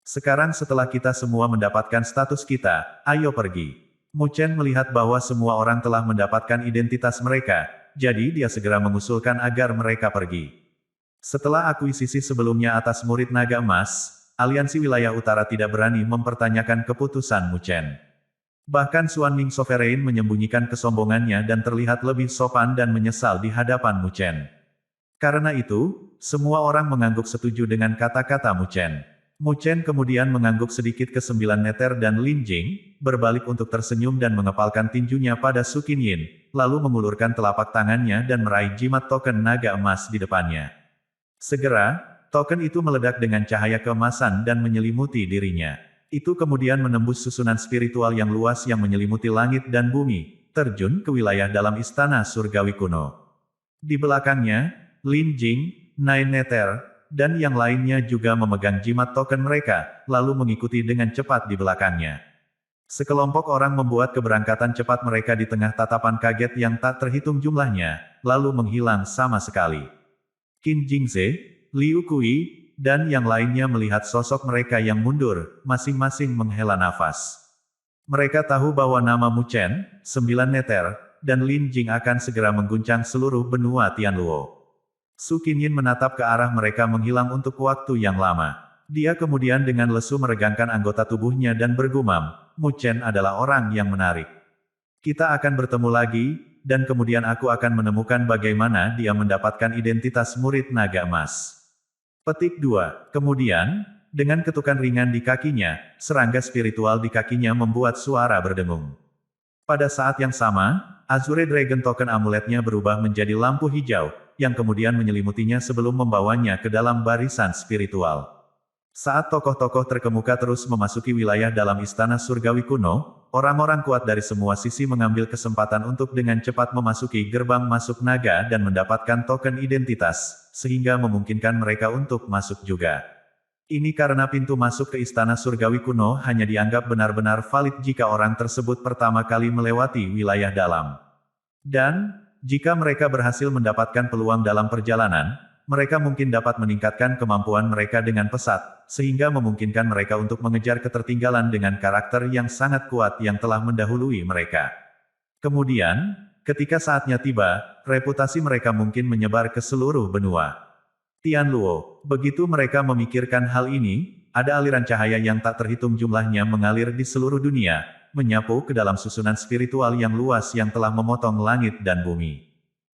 Sekarang setelah kita semua mendapatkan status kita, ayo pergi. Mu Chen melihat bahwa semua orang telah mendapatkan identitas mereka, jadi dia segera mengusulkan agar mereka pergi. Setelah akuisisi sebelumnya atas murid naga emas, Aliansi Wilayah Utara tidak berani mempertanyakan keputusan Mu Chen. Bahkan Xuan Ming Sovereign menyembunyikan kesombongannya dan terlihat lebih sopan dan menyesal di hadapan Mu Chen. Karena itu, semua orang mengangguk setuju dengan kata-kata Mu Chen. Mu Chen kemudian mengangguk sedikit ke 9 Nether dan Lin Jing, berbalik untuk tersenyum dan mengepalkan tinjunya pada Su Qinyin, lalu mengulurkan telapak tangannya dan meraih jimat token naga emas di depannya. Segera, token itu meledak dengan cahaya keemasan dan menyelimuti dirinya. Itu kemudian menembus susunan spiritual yang luas yang menyelimuti langit dan bumi, terjun ke wilayah dalam istana surgawi kuno. Di belakangnya, Lin Jing, Nine Nether, dan yang lainnya juga memegang jimat token mereka, lalu mengikuti dengan cepat di belakangnya. Sekelompok orang membuat keberangkatan cepat mereka di tengah tatapan kaget yang tak terhitung jumlahnya, lalu menghilang sama sekali. Qin Jingze, Liu Kui, dan yang lainnya melihat sosok mereka yang mundur, masing-masing menghela nafas. Mereka tahu bahwa nama Mu Chen, 9 Nether, dan Lin Jing akan segera mengguncang seluruh benua Tianluo. Su Qinyin menatap ke arah mereka menghilang untuk waktu yang lama. Dia kemudian dengan lesu meregangkan anggota tubuhnya dan bergumam, Mu Chen adalah orang yang menarik. Kita akan bertemu lagi, dan kemudian aku akan menemukan bagaimana dia mendapatkan identitas murid naga emas. Petik 2. Kemudian, dengan ketukan ringan di kakinya, serangga spiritual di kakinya membuat suara berdengung. Pada saat yang sama, Azure Dragon Token amuletnya berubah menjadi lampu hijau, yang kemudian menyelimutinya sebelum membawanya ke dalam barisan spiritual. Saat tokoh-tokoh terkemuka terus memasuki wilayah dalam istana surgawi kuno, orang-orang kuat dari semua sisi mengambil kesempatan untuk dengan cepat memasuki gerbang masuk naga dan mendapatkan token identitas, sehingga memungkinkan mereka untuk masuk juga. Ini karena pintu masuk ke istana surgawi kuno hanya dianggap benar-benar valid jika orang tersebut pertama kali melewati wilayah dalam. Dan, jika mereka berhasil mendapatkan peluang dalam perjalanan, mereka mungkin dapat meningkatkan kemampuan mereka dengan pesat, sehingga memungkinkan mereka untuk mengejar ketertinggalan dengan karakter yang sangat kuat yang telah mendahului mereka. Kemudian, ketika saatnya tiba, reputasi mereka mungkin menyebar ke seluruh benua Tianluo. Begitu mereka memikirkan hal ini, ada aliran cahaya yang tak terhitung jumlahnya mengalir di seluruh dunia, menyapu ke dalam susunan spiritual yang luas yang telah memotong langit dan bumi.